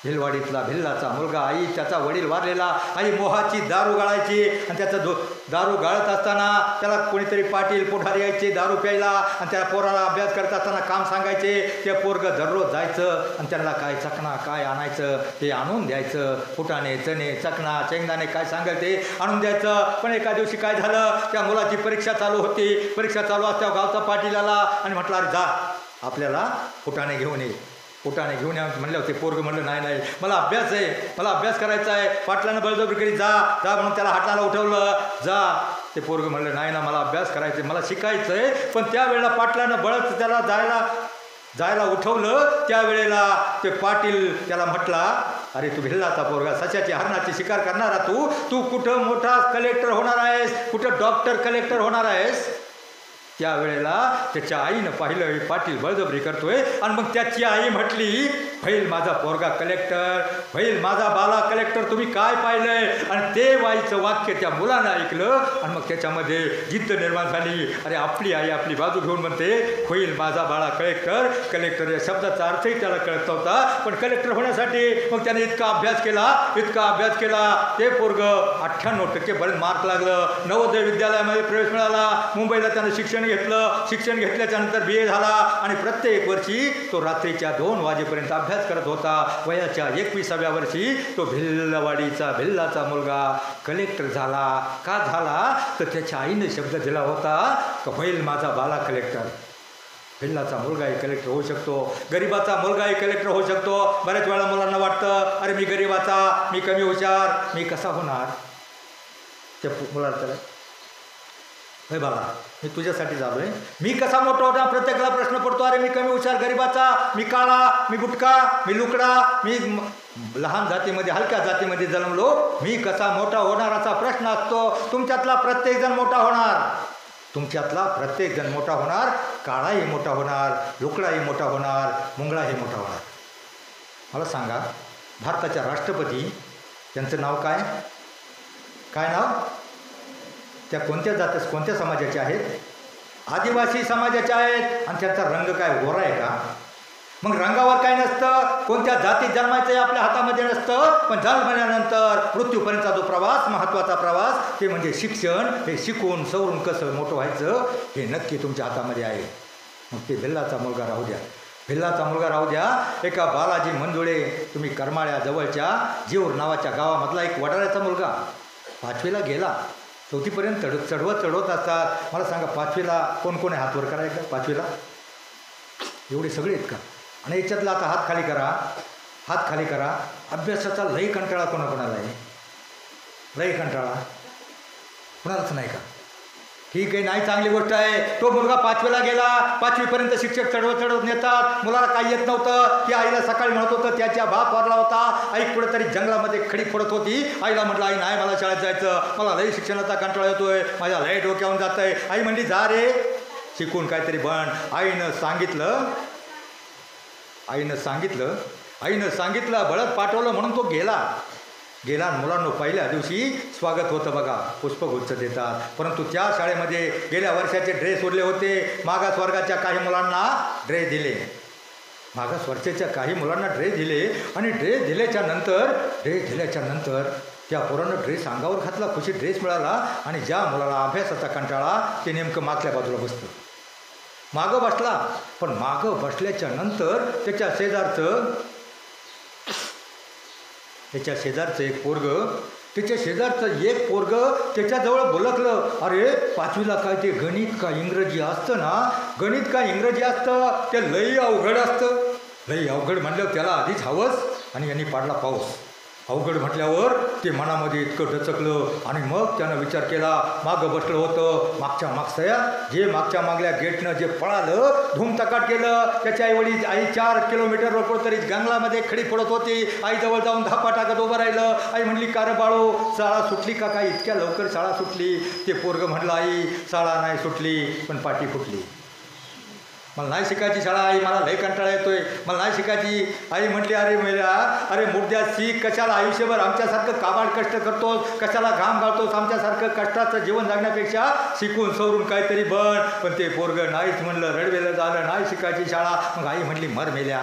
भिलवाडीतला भिल्लाचा मुलगा, आई, त्याचा वडील वारलेला. आई मोहाची दारू गाळायची, आणि त्याचं दारू गाळत असताना त्याला कोणीतरी पाटील पुढारी यायचे दारू प्यायला, आणि त्या पोराला अभ्यास करत असताना काम सांगायचे. ते पोरगं दररोज जायचं आणि त्यांना काय चकणा काय आणायचं ते आणून द्यायचं. फुटाणे, चणे, चकणा, शेंगदाणे काय सांगाल ते आणून द्यायचं. पण एका दिवशी काय झालं, त्या मुलाची परीक्षा चालू होती. परीक्षा चालू असल्यावर गावचा पाटील आला आणि म्हटलं, अरे जा आपल्याला फुटाणे घेऊन ये. फुटाणे घेऊन या म्हणलं होते. पोरगं म्हणलं, नाही मला अभ्यास करायचा आहे. पाटलानं बळजबरी करी जा म्हणून त्याला हाताला उठवलं. जा. ते पोरगं म्हणलं, नाही ना, मला अभ्यास करायचा आहे, मला शिकायचं आहे. पण त्यावेळेला पाटलानं बळच त्याला जायला उठवलं. त्यावेळेला ते पाटील त्याला म्हटला, अरे तू भिल्लाचा पोरगा, सशाची हरणाची शिकार करणारा तू कुठं मोठा कलेक्टर होणार आहेस, कुठं डॉक्टर कलेक्टर होणार आहेस. त्यावेळेला त्याच्या आईनं पाहिलं पाटील बळजबरी करतोय, आणि मग त्याची आई म्हटली, होईल माझा पोरगा कलेक्टर, होईल माझा बाला कलेक्टर, तुम्ही काय पाहिलंय? आणि ते वाईचं वाक्य त्या मुलानं ऐकलं, आणि मग त्याच्यामध्ये जिद्द निर्माण झाली. अरे आपली आई आपली बाजू घेऊन म्हणते, होईल माझा बाळा कलेक्टर या शब्दाचा अर्थही त्याला कळत नव्हता. पण कलेक्टर होण्यासाठी मग त्याने इतका अभ्यास केला. ते पोरगं 98% पर्यंत मार्क लागलं. नवोदय विद्यालयामध्ये प्रवेश मिळाला. मुंबईला त्यानं शिक्षण घेतल्याच्या नंतर BA झाला, आणि प्रत्येक वर्षी तो रात्रीच्या 2 वाजेपर्यंत अभ्यास करत होता. वयाच्या 21व्या वर्षी तो भिल्लाचा मुलगा कलेक्टर झाला. का झाला? तर त्याच्या आईने शब्द दिला होता की होईल माझा बाला कलेक्टर. भिल्लाचा मुलगाही कलेक्टर होऊ शकतो, गरिबाचा मुलगाही कलेक्टर होऊ शकतो. बऱ्याच वेळा मुलांना वाटतं, अरे मी गरिबाचा, मी कमी हुशार, मी कसा होणार? त्या मुलाला त्याला, हे बाबा मी तुझ्यासाठी झालो आहे, मी कसा मोठा होणार? प्रत्येकाला प्रश्न पडतो, अरे मी कमी हुशार, गरिबाचा, मी काळा, मी बुटका, मी लुकडा, मी लहान जातीमध्ये हलक्या जातीमध्ये जन्मलो, मी कसा मोठा होणार असा प्रश्न असतो. तुमच्यातला प्रत्येकजण मोठा होणार. काळाही मोठा होणार, लुकडाही मोठा होणार, मुंगळाही मोठा होणार. मला सांगा, भारताच्या राष्ट्रपती त्यांचं नाव काय नाव? त्या कोणत्या समाजाच्या आहेत? आदिवासी समाजाच्या आहेत. आणि त्यांचा रंग काय, गोरा आहे का? मग रंगावर काय नसतं, कोणत्या जातीत जन्मायचं आपल्या हातामध्ये नसतं. पण जन्मल्यानंतर मृत्यूपर्यंतचा जो प्रवास, महत्त्वाचा प्रवास, ते म्हणजे शिक्षण. हे शिकून सवरून कसं मोठं व्हायचं हे नक्की तुमच्या हातामध्ये आहे. मग ते भिल्लाचा मुलगा राहू द्या. एका बालाजी मंजुळे, तुम्ही करमाळ्या जवळच्या जेऊर नावाच्या गावामधला एक वडाळ्याचा मुलगा 5वीला गेला. 4थीपर्यंत चढवत असतात. मला सांगा 5वीला कोण आहे? हात वर करा एकदा. 5वीला एवढे सगळे आहेत का? आणि याच्यातला आता हात खाली करा. अभ्यासाचा लई कंटाळा कोणाकोणाला आहे? लई कंटाळा कोणालाच नाही का? ठीक आहे, नाही, चांगली गोष्ट आहे. तो मुलगा 5वीला गेला. 5वीपर्यंत शिक्षक चढवत नेतात. मुलाला काही येत नव्हतं. ती आईला सकाळी म्हणत होतं, त्याच्या बाप वारला होता. आई कुठेतरी जंगलामध्ये खडी फोडत होती. आईला म्हटलं, आई नाही, मला शाळेत जायचं, मला लई शिक्षणाचा कंटाळा येतोय, माझ्या लई डोक्यावरून जात आहे. आई म्हणली, जा रे, शिकून काहीतरी बन. आईनं सांगितलं, बळत पाठवलं म्हणून तो गेला. मुलांना पहिल्या दिवशी स्वागत होतं बघा, पुष्पगुच्छ देतात. परंतु त्या शाळेमध्ये गेल्या वर्षाचे ड्रेस उरले होते. मागासवर्गाच्या काही मुलांना ड्रेस दिले. मागासवर्गीच्या काही मुलांना ड्रेस दिले आणि ड्रेस दिल्याच्या नंतर त्या पोरानं ड्रेस अंगावर घातला, खुशी ड्रेस मिळाला. आणि ज्या मुलाला अभ्यासाचा कंटाळा ते नेमकं मागल्या बाजूला बसतं, मागं बसला. पण मागं बसल्याच्या नंतर त्याच्या शेजारचं एक पोरगं त्याच्याजवळ बोलकलं, अरे 5वीला काय ते गणित का इंग्रजी असतं ना, गणित का इंग्रजी असतं ते लई अवघड असतं. लई अवघड म्हटल्यावर त्याला आधीच हवस आणि यांनी पाडला पाऊस. अवघड म्हटल्यावर ते मनामध्ये इतकं डचकलं आणि मग त्यानं विचार केला. मागं बसलं होतं, मागच्या मागल्या गेटनं जे पळालं, धूमतकाट केलं. त्याच्या आई 4 किलोमीटरवर कुठंतरी जंगलामध्ये खडी पडत होती. आईजवळ जाऊन धापा टाकत उभं राहिलं. आई म्हणली, का रे बाळू, शाळा सुटली का काय? इतक्या लवकर शाळा सुटली? ते पोरगं म्हटलं, आई शाळा नाही सुटली पण पाठी फुटली. मला नाही शिकायची शाळा आई, मला लय कंटाळा येतोय, मला नाही शिकायची. आई म्हटली, अरे मुर्द्या शिक, कशाला आयुष्यभर आमच्यासारखं काबाड कष्ट करतोस, कशाला घाम घालतोस, आमच्यासारखं कष्टाचं जीवन जगण्यापेक्षा शिकून सवरून काहीतरी बन. पण ते पोरगं नाहीच म्हणलं, रडवेलं झालं, नाही शिकायची शाळा. मग आई म्हटली, मर मेल्या,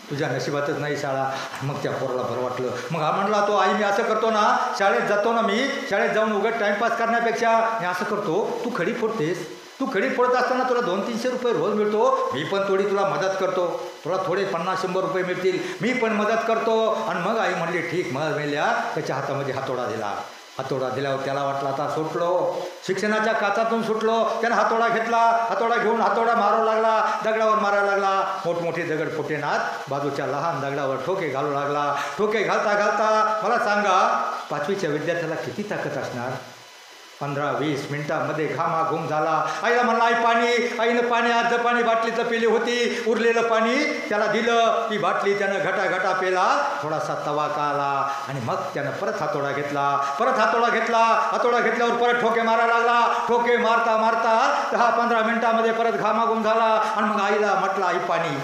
तुझ्या नशिबातच नाही शाळा. मग त्या पोराला बरं वाटलं. मग हा म्हणला, तो आई मी असं करतो ना, शाळेत जातो ना, मी शाळेत जाऊन उगाच टाईमपास करण्यापेक्षा मी असं करतो, तू खडी फोडतेस, तू खडी फोडत असताना तुला 200-300 रुपये रोज मिळतो, मी पण थोडी तुला मदत करतो, तुला थोडे 50-100 रुपये मिळतील, मी पण मदत करतो. आणि मग आई म्हणली, ठीक. मग मेल्या त्याच्या हातामध्ये हातोडा दिल्यावर त्याला वाटलं आता सुटलो, शिक्षणाच्या काचातून सुटलो. त्यानं हातोडा घेतला, हातोडा घेऊन हातोडा मारू लागला, दगडावर मारायला लागला. मोठमोठे दगड फुटेनात बाजूच्या लहान दगडावर ठोके घालू लागला. ठोके घालता मला सांगा, 5वीच्या विद्यार्थ्याला किती ताकद असणार? 15-20 मिनिटांमध्ये घामाघूम झाला. आईला म्हणला, आई पाणी. आईनं पाणी, अर्ध पाणी बाटलीचं पिली होती, उरलेलं पाणी त्याला दिलं. ती बाटली त्यानं घटा पेला, थोडासा तवा काला आणि मग त्यानं परत हातोडा घेतला. हातोडा घेतल्यावर परत ठोके मारायला लागला. ठोके मारता 10-15 मिनिटांमध्ये परत घामाघूम झाला. आणि मग आईला म्हटलं, आई पाणी.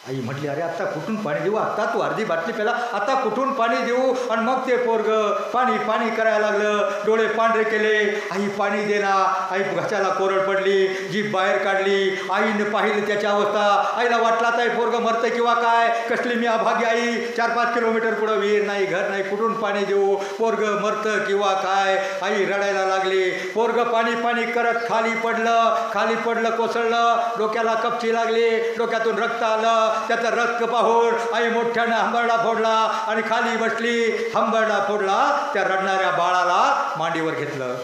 आई म्हटली, अरे आता कुठून पाणी देऊ, आत्ता तू अर्धी बाटली प्याला, आता कुठून पाणी देऊ? आणि मग ते पोरगं पाणी करायला लागलं, डोळे पांढरे केले. आई पाणी देना. आई घशाला कोरड पडली, जीभ बाहेर काढली. आईनं पाहिलं त्याची अवस्था. आईला वाटला आता पोरगं मरतं किंवा काय, कसली मी अभागी आई, 4-5 किलोमीटर पुढं विहीर नाही, घर नाही, कुठून पाणी देऊ, पोरगं मरतं किंवा काय. आई रडायला लागली. पोरगं पाणी करत खाली पडलं, कोसळलं, डोक्याला कपची लागली, डोक्यातून रक्त आलं. त्याचा रक्त पाहून आई मोठ्यानं हंबरडा फोडला आणि खाली बसली. हंबरडा फोडला. त्या रडणाऱ्या बाळाला मांडीवर घेतलं.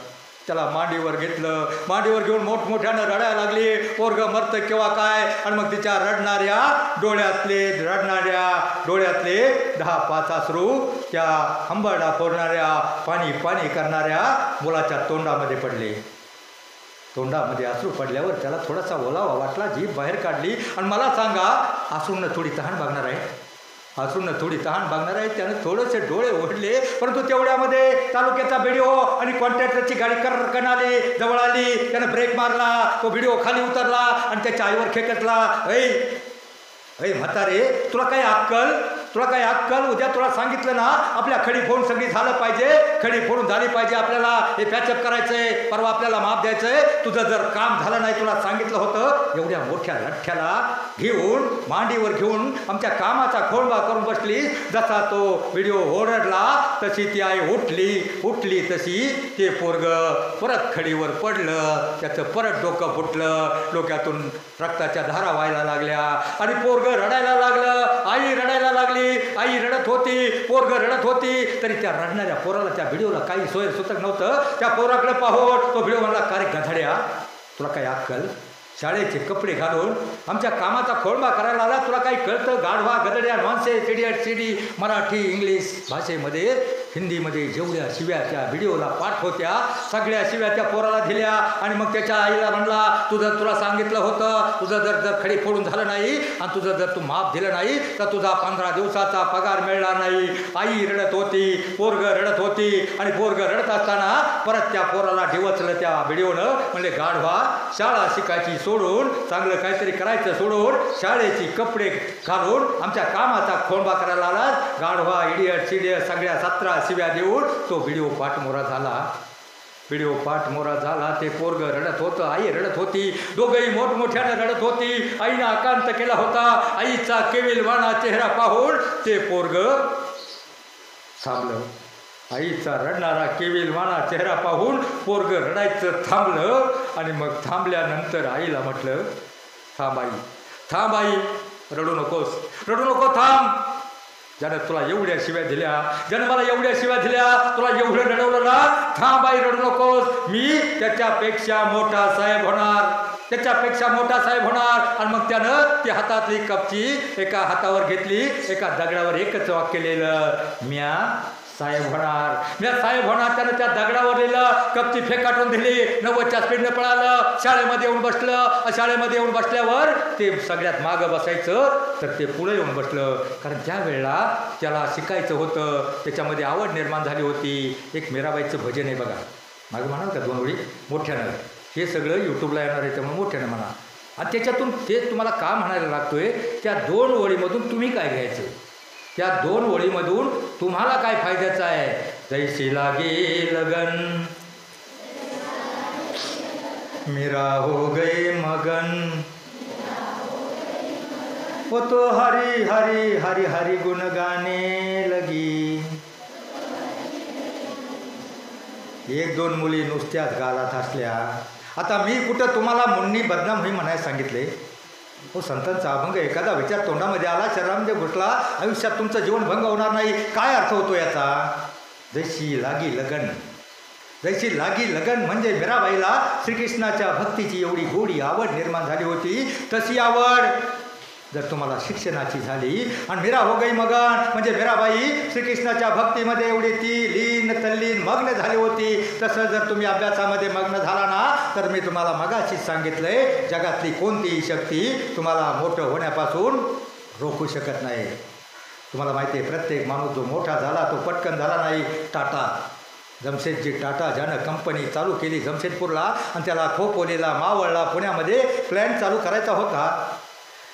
मांडीवर घेऊन मोठमोठ्यानं रडायला लागली. पोरगं मरतं किंवा काय. आणि मग तिच्या रडणाऱ्या डोळ्यातले 10-5 अश्रू त्या हंबरडा फोडणाऱ्या, पाणी करणाऱ्या मुलाच्या तोंडामध्ये पडले. तोंडामध्ये अश्रू पडल्यावर त्याला थोडासा ओलावा वाटला, जीभ बाहेर काढली. आणि मला सांगा, अश्रूंना थोडी तहान बघणार आहे. त्यानं थोडेसे डोळे ओढले. परंतु तेवढ्यामध्ये तालुक्याचा व्हिडिओ आणि कॉन्ट्रॅक्टरची गाडी कर्रकन आली, जवळ आली. त्यानं ब्रेक मारला, तो व्हिडिओ खाली उतरला आणि त्याच्या आईवर खेकटला. ऐ म्हातारे, तुला काही अक्कल? उद्या तुला सांगितलं ना, आपल्या खडी फोडून सगळी झालं पाहिजे, खडी फोडून झाली पाहिजे, आपल्याला हे पॅचअप करायचंय, परवा आपल्याला माफ द्यायचंय. तुझं जर काम झालं नाही, तुला सांगितलं होतं, एवढ्या मोठ्या लठ्ठ्याला घेऊन मांडीवर घेऊन आमच्या कामाचा खोळंबा करून बसली. जसा तो व्हिडिओ ओरडला तशी ती आई उठली तशी ते पोरगं परत खडीवर पडलं. त्याचं परत डोकं फुटलं, डोक्यातून रक्ताच्या धारा व्हायला लागल्या आणि पोरगं रडायला लागलं. आई रडायला लागली. आई रडत होती, पोरगं रडत होती. तरी त्या रडणाऱ्या पोराला, त्या व्हिडिओला काही सोय सुतक नव्हतं. त्या पोराकडे पाहून तो व्हिडिओ म्हणला, का रे गधाड्या, तुला काही अक्कल? शाळेचे कपडे घालून आमच्या कामाचा खोळंबा करायला आला, तुला काही कळतं? गाढवा, गदड्या, नॉनसेन्स, इडियट, सिडी, मराठी, इंग्लिश भाषेमध्ये, हिंदीमध्ये जेवढ्या शिव्या त्या व्हिडिओला पाठ होत्या, सगळ्या शिव्या त्या पोराला दिल्या. आणि मग त्याच्या आईला म्हणला, तुला सांगितलं होतं, तुझं जर खडी फोडून झालं नाही आणि तुझं जर तू माफ दिलं नाही तर तुझा 15 दिवसाचा पगार मिळणार नाही. आई रडत होती, पोरगं रडत होती. आणि पोरगं रडत असताना परत त्या पोराला डिवचलं त्या व्हिडिओनं. म्हणले, गाढवा, शाळा शिकायची सोडून, चांगलं काहीतरी करायचं सोडून, शाळेची कपडे घालून आमच्या कामाचा खोळंबा करायला आला. गाढवा, इडियट, सिडियट, सगळ्या 17 शिव्या देऊन तो व्हिडिओ पाठमोरा झाला. व्हिडिओ पाठ मोरा झाला. ते पोरग रडत होतं, आई रडत होती, दोघंही मोठमोठ्यानं रडत होती. आईनं आकांत केला होता. आईचा केविलवाणा चेहरा पाहून ते पोरग थांबलं. आईचा रडणारा केविलवाणा चेहरा पाहून पोरग रडायचं थांबलं. आणि मग थांबल्यानंतर आईला म्हटलं, थांब आई, थांब आई, रडू नकोस, रडू नको, थांब. ज्यानं तुला एवढ्या शिव्या दिल्या, ज्यानं मला एवढ्या शिव्या दिल्या, तुला एवढं रडवलं ना, थांब आई, रडू नकोस. मी त्याच्यापेक्षा मोठा साहेब होणार, त्याच्यापेक्षा मोठा साहेब होणार. आणि मग त्यानं ती हातातली कपची एका हातावर घेतली, एका दगडावर एकच वाक्य लिहिलं, म्या साहेब होणार, म्या साहेब होणार. त्यानं त्या दगडावर लिहिलं, कपची फेकाटून दिली, 90च्या स्पीडनं पळालं, शाळेमध्ये येऊन बसलं. शाळेमध्ये येऊन बसल्यावर ते सगळ्यात मागं बसायचं, तर ते पुढे येऊन बसलं. कारण त्या वेळेला त्याला शिकायचं होतं, त्याच्यामध्ये आवड निर्माण झाली होती. एक मीराबाईचं भजन आहे बघा, मागं म्हणाल का 2 ओळी मोठ्यानं, हे सगळं यूट्यूबला येणार आहे त्यामुळे मोठ्यानं म्हणा. आणि त्याच्यातून ते तुम्हाला का म्हणायला लागतोय, त्या 2 ओळीमधून तुम्ही काय घ्यायचं, त्या 2 ओळीमधून तुम्हाला काय फायद्याचं आहे. जैसी लागे लगन मेरा हो गए मगन, वो तो हरी हरी हरी हरी गुण गाने लगी. 1-2 मुली नुसत्याच गालात हसल्या. आता मी कुठं तुम्हाला मुन्नी बदनाम होई म्हणायला सांगितले. हो, संतांचा अभंग एखादा विचार तोंडामध्ये आला, शरीरामध्ये घुसला, आयुष्यात तुमचं जीवन भंग होणार नाही. काय अर्थ होतो याचा. जैसी लागी लगन, जैसी लागी लगन म्हणजे मीराबाईला श्रीकृष्णाच्या भक्तीची एवढी गोडी आवड निर्माण झाली होती. तशी आवड जर तुम्हाला शिक्षणाची झाली आणि मीरा हो गई मगन म्हणजे मीराबाई श्रीकृष्णाच्या भक्तीमध्ये एवढी ती लीन तल्लीन मग्न झाली होती. तसं जर तुम्ही अभ्यासामध्ये मग्न झाला ना, तर मी तुम्हाला मगाशीच सांगितलंय, जगातली कोणतीही शक्ती तुम्हाला मोठं होण्यापासून रोखू शकत नाही. तुम्हाला माहिती आहे, प्रत्येक माणूस जो मोठा झाला तो पटकन झाला नाही. टाटा, जमशेदजी टाटा ज्यानं कंपनी चालू केली जमशेदपूरला, आणि त्याला खोपोलीला, मावळला, पुण्यामध्ये प्लॅन चालू करायचा होता.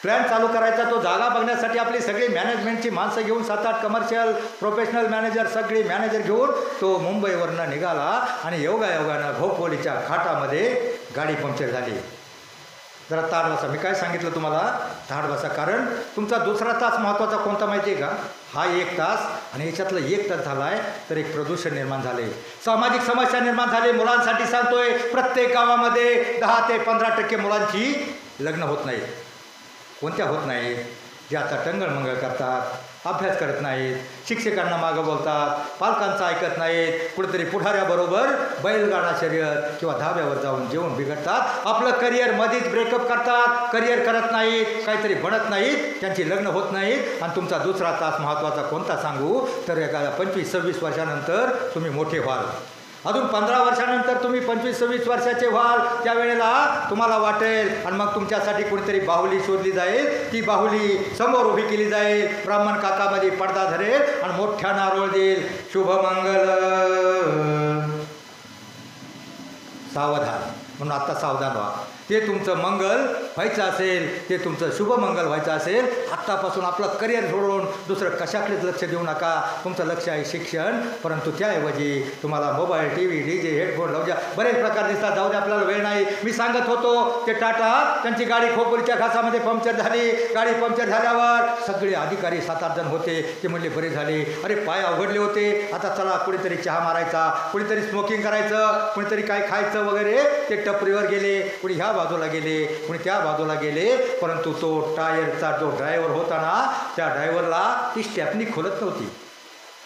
प्लॅन चालू करायचा, तो जागा बघण्यासाठी आपली सगळी मॅनेजमेंटची माणसं घेऊन 7-8 कमर्शियल प्रोफेशनल मॅनेजर, सगळी मॅनेजर घेऊन तो मुंबईवरनं निघाला. आणि योगायोगानं खोपोलीच्या घाटामध्ये गाडी पंक्चर झाली. जरा ताट बसा. मी काय सांगितलं तुम्हाला, ताट बसा. कारण तुमचा दुसरा तास महत्त्वाचा कोणता माहिती आहे का, हा 1 तास. आणि याच्यातलं 1 तास झाला आहे तर एक प्रदूषण निर्माण झाले, सामाजिक समस्या निर्माण झाली. मुलांसाठी सांगतोय, प्रत्येक गावामध्ये 10 ते 15% मुलांची लग्न होत नाही. कोणत्या होत नाही, जे आता टंगळमंगळ करतात, अभ्यास करत नाहीत, शिक्षकांना मागं बोलतात, पालकांचं ऐकत नाहीत, कुठेतरी पुढाऱ्याबरोबर बैलगाडा शर्यत किंवा धाब्यावर जाऊन जेवण बिघडतात, आपलं करिअर मध्येच ब्रेकअप करतात, करिअर करत नाहीत, काहीतरी बनत नाहीत, त्यांची लग्न होत नाहीत. आणि तुमचा दुसरा तास महत्त्वाचा कोणता सांगू, तर एखाद्या 25-26 वर्षानंतर तुम्ही मोठे व्हाल. अजून 15 वर्षानंतर तुम्ही 25-26 वर्षाचे व्हाल. त्यावेळेला तुम्हाला वाटेल, आणि मग तुमच्यासाठी कुणीतरी बाहुली शोधली जाईल. ती बाहुली समोर उभी केली जाईल, ब्राह्मण काकामध्ये पडदा धरेल आणि मोठ्या नारोळ देईल, शुभमंगल. सावधान, म्हणून आत्ता सावधान व्हा. ते तुमचं मंगल व्हायचं असेल, ते तुमचं शुभमंगल व्हायचं असेल, आत्तापासून आपलं करिअर सोडून दुसरं कशाकडेच लक्ष देऊ नका. तुमचं लक्ष आहे शिक्षण. परंतु त्याऐवजी तुम्हाला मोबाईल, TV, DJ, हेडफोन लावू द्या. बरेच प्रकार दिसतात, जाऊ द्या, आपल्याला वेळ नाही. मी सांगत होतो, ते टाटा त्यांची गाडी खोपोलीच्या घासामध्ये पंक्चर झाली. गाडी पंक्चर झाल्यावर सगळे अधिकारी 7-8 जण होते. ते म्हणले बरे झाले, अरे पाय अवघडले होते, आता चला कुणीतरी चहा मारायचा, कुणीतरी स्मोकिंग करायचं, कुणीतरी काय खायचं वगैरे. ते टपरीवर गेले, कुणी ह्या बाजूला गेले, कुणी त्या बाजूला गेले. परंतु तो टायरचा जो ड्रायव्हर होता ना, त्या ड्रायव्हरला ती स्टॅपनी खोलत नव्हती.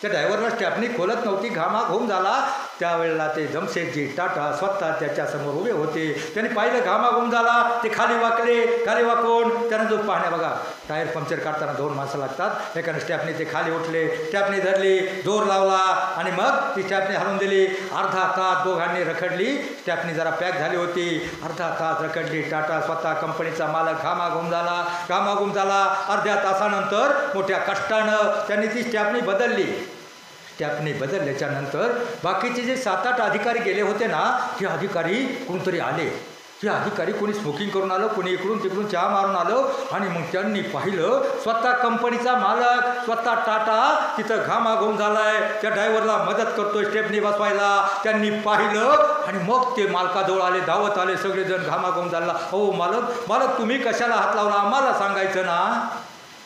त्या ड्रायव्हरला स्टॅपनी खोलत नव्हती. घामाघूम झाला. त्यावेळेला ते जमशेदजी टाटा स्वतः त्याच्यासमोर उभे होते. त्यांनी पाहिलं, घामाघूम झाला. ते खाली वाकले. खाली वाकून त्यानं जो पाहण्या बघा, टायर पंक्चर काढताना 2 माणसं लागतात. एकाने स्टॅपनी ते खाली उठले, स्टॅपनी धरली, जोर लावला आणि मग ती स्टॅपनी हलवून दिली. अर्धा तास दोघांनी रखडली. स्टॅपनी जरा पॅक झाली होती. अर्धा तास रखडली. टाटा स्वतः कंपनीचा मालक घामाघूम झाला. घामाघूम झाला. अर्ध्या तासानंतर मोठ्या कष्टानं त्यांनी ती स्टॅपनी बदलली. स्टॅपनी बदलल्याच्या नंतर बाकीचे जे 7-8 अधिकारी गेले होते ना, ते अधिकारी कोणतरी आले. की अधिकारी कोणी स्मोकिंग करून आलं, कोणी इकडून तिकडून चहा मारून आलं आणि मग त्यांनी पाहिलं स्वतः कंपनीचा मालक स्वतः टाटा तिथं घामाघूम झालाय, त्या ड्रायव्हरला मदत करतोय स्टेपनी बसवायला. त्यांनी पाहिलं आणि मग ते मालकाजवळ आले, धावत आले सगळेजण. घामाघूम झाला. हो मालक तुम्ही कशाला हात लावला, आम्हाला सांगायचं ना,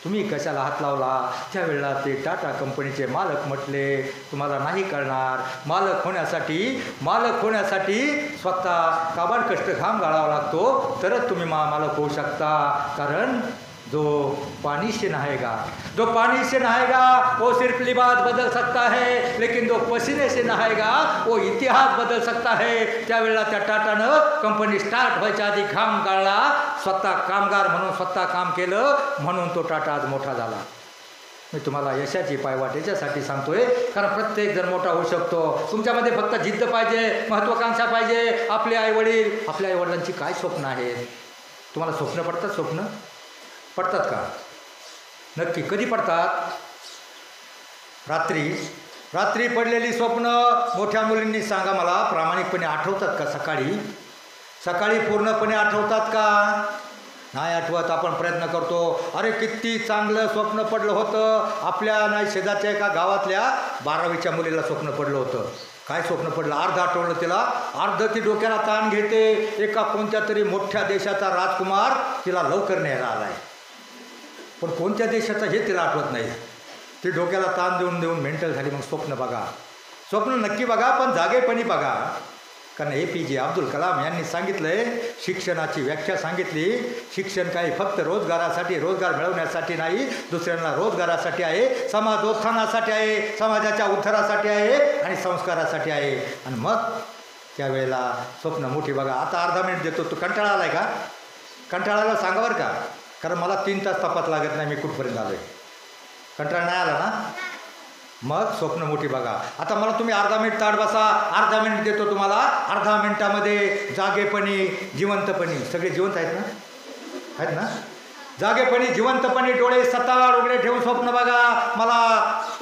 तुम्ही कशाला हात लावला. त्यावेळेला ते टाटा कंपनीचे मालक म्हटले तुम्हाला नाही कळणार, मालक होण्यासाठी स्वतः काबाड कष्ट घाम गाळावा लागतो तरच तुम्ही मालक होऊ शकता. कारण जो पानी से नहाएगा वो सिर्फ लिबास बदल सकता है, लेकिन जो पसीने से नहाएगा वो इतिहास बदल सकता है. त्यावेळेला त्या टाटानं कंपनी स्टार्ट व्हायच्या आधी घाम गाळला, स्वतः कामगार म्हणून स्वतः काम केलं, म्हणून तो टाटा आज मोठा झाला. मी तुम्हाला यशाची पायवाट याच्यासाठी सांगतोय कारण प्रत्येक जण मोठा होऊ शकतो. तुमच्यामध्ये फक्त जिद्द पाहिजे, महत्त्वाकांक्षा पाहिजे. आपल्या आईवडिलांची काय स्वप्न आहेत? तुम्हाला स्वप्न पडतात का? नक्की कधी पडतात? रात्री पडलेली स्वप्न मोठ्या मुलींनी सांगा मला, प्रामाणिकपणे आठवतात का? सकाळी पूर्णपणे आठवतात का? नाही आठवत. आपण प्रयत्न करतो, अरे किती चांगलं स्वप्न पडलं होतं. आपल्या नाही शेजारच्या एका गावातल्या 12वीच्या मुलीला स्वप्न पडलं होतं. काय स्वप्न पडलं? अर्ध आठवलं तिला. ती डोक्याला ताण घेते. एका कोणत्या तरी मोठ्या देशाचा राजकुमार तिला लवकर न्यायला आलाय, पण कोणत्या देशाचा हे तिला आठवत नाही. ती डोक्याला ताण देऊन मेंटल झाली. मग स्वप्न नक्की बघा, पण जागेपणी बघा. कारण APJ अब्दुल कलाम यांनी सांगितलंय, शिक्षणाची व्याख्या सांगितली, शिक्षण काही फक्त रोजगार मिळवण्यासाठी नाही, दुसऱ्यांना रोजगारासाठी आहे, समाजोत्थानासाठी आहे, समाजाच्या उद्धारासाठी आहे आणि संस्कारासाठी आहे. आणि मग त्यावेळेला स्वप्न मोठी बघा. आता अर्धा मिनिट देतो. तू कंटाळा आलाय का? कंटाळाला सांगा बरं का, कारण मला 3 तास तपास लागत नाही मी कुठपर्यंत आलोय. कंटाळा नाही आला ना? मग स्वप्न मोठी बघा. आता मला तुम्ही अर्धा मिनिट ताट बसा. अर्धा मिनिट देतो तुम्हाला. अर्धा मिनिटामध्ये जागेपणी, जिवंतपणी, सगळे जिवंत आहेत ना? जागेपणी, जिवंतपणी डोळे सताळ उघडे ठेवून स्वप्न बघा. मला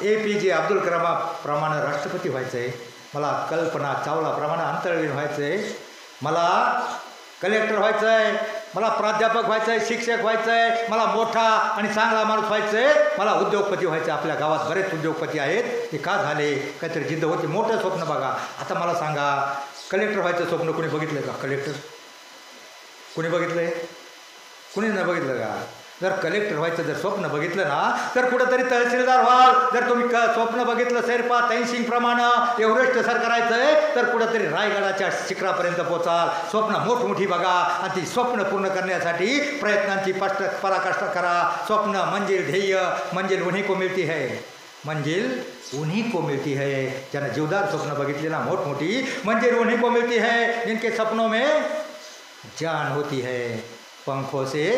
APJ अब्दुल कलामाप्रमाणे राष्ट्रपती व्हायचं आहे, मला कल्पना चावलाप्रमाणे अंतराळवीर व्हायचं आहे, मला कलेक्टर व्हायचं आहे, मला प्राध्यापक व्हायचं आहे, शिक्षक व्हायचं आहे, मला मोठा आणि चांगला माणूस व्हायचं आहे, मला उद्योगपती व्हायचं आहे. आपल्या गावात बरेच उद्योगपती आहेत, ते का झाले? काहीतरी जिद्द होती. मोठं स्वप्न बघा. आता मला सांगा, कलेक्टर व्हायचं स्वप्न कोणी बघितलं का? कलेक्टर कोणी बघितलं आहे? कुणी नाही बघितलं का? जर कलेक्टर व्हायचं जर स्वप्न बघितलं ना, तर कुठंतरी तहसीलदार व्हाल. जर तुम्ही स्वप्न बघितलं शेर्पा तैनसिंगप्रमाणे एव्हरेस्ट सर करायचं आहे, तर कुठंतरी रायगडाच्या शिखरापर्यंत पोचाल. स्वप्न मोठमोठी बघा आणि ती स्वप्न पूर्ण करण्यासाठी प्रयत्नांची पराकाष्ठा करा. स्वप्न मंजिल ध्येय मंजिल उन्हीं को मिळती है, मंजिल उन्हीं को मिळती है. ज्यानं जीवदार स्वप्न बघितली ना मोठमोठी, मंजिल उन्हीं को मिळती है जिनके सपनों में जान होती है. पंखों से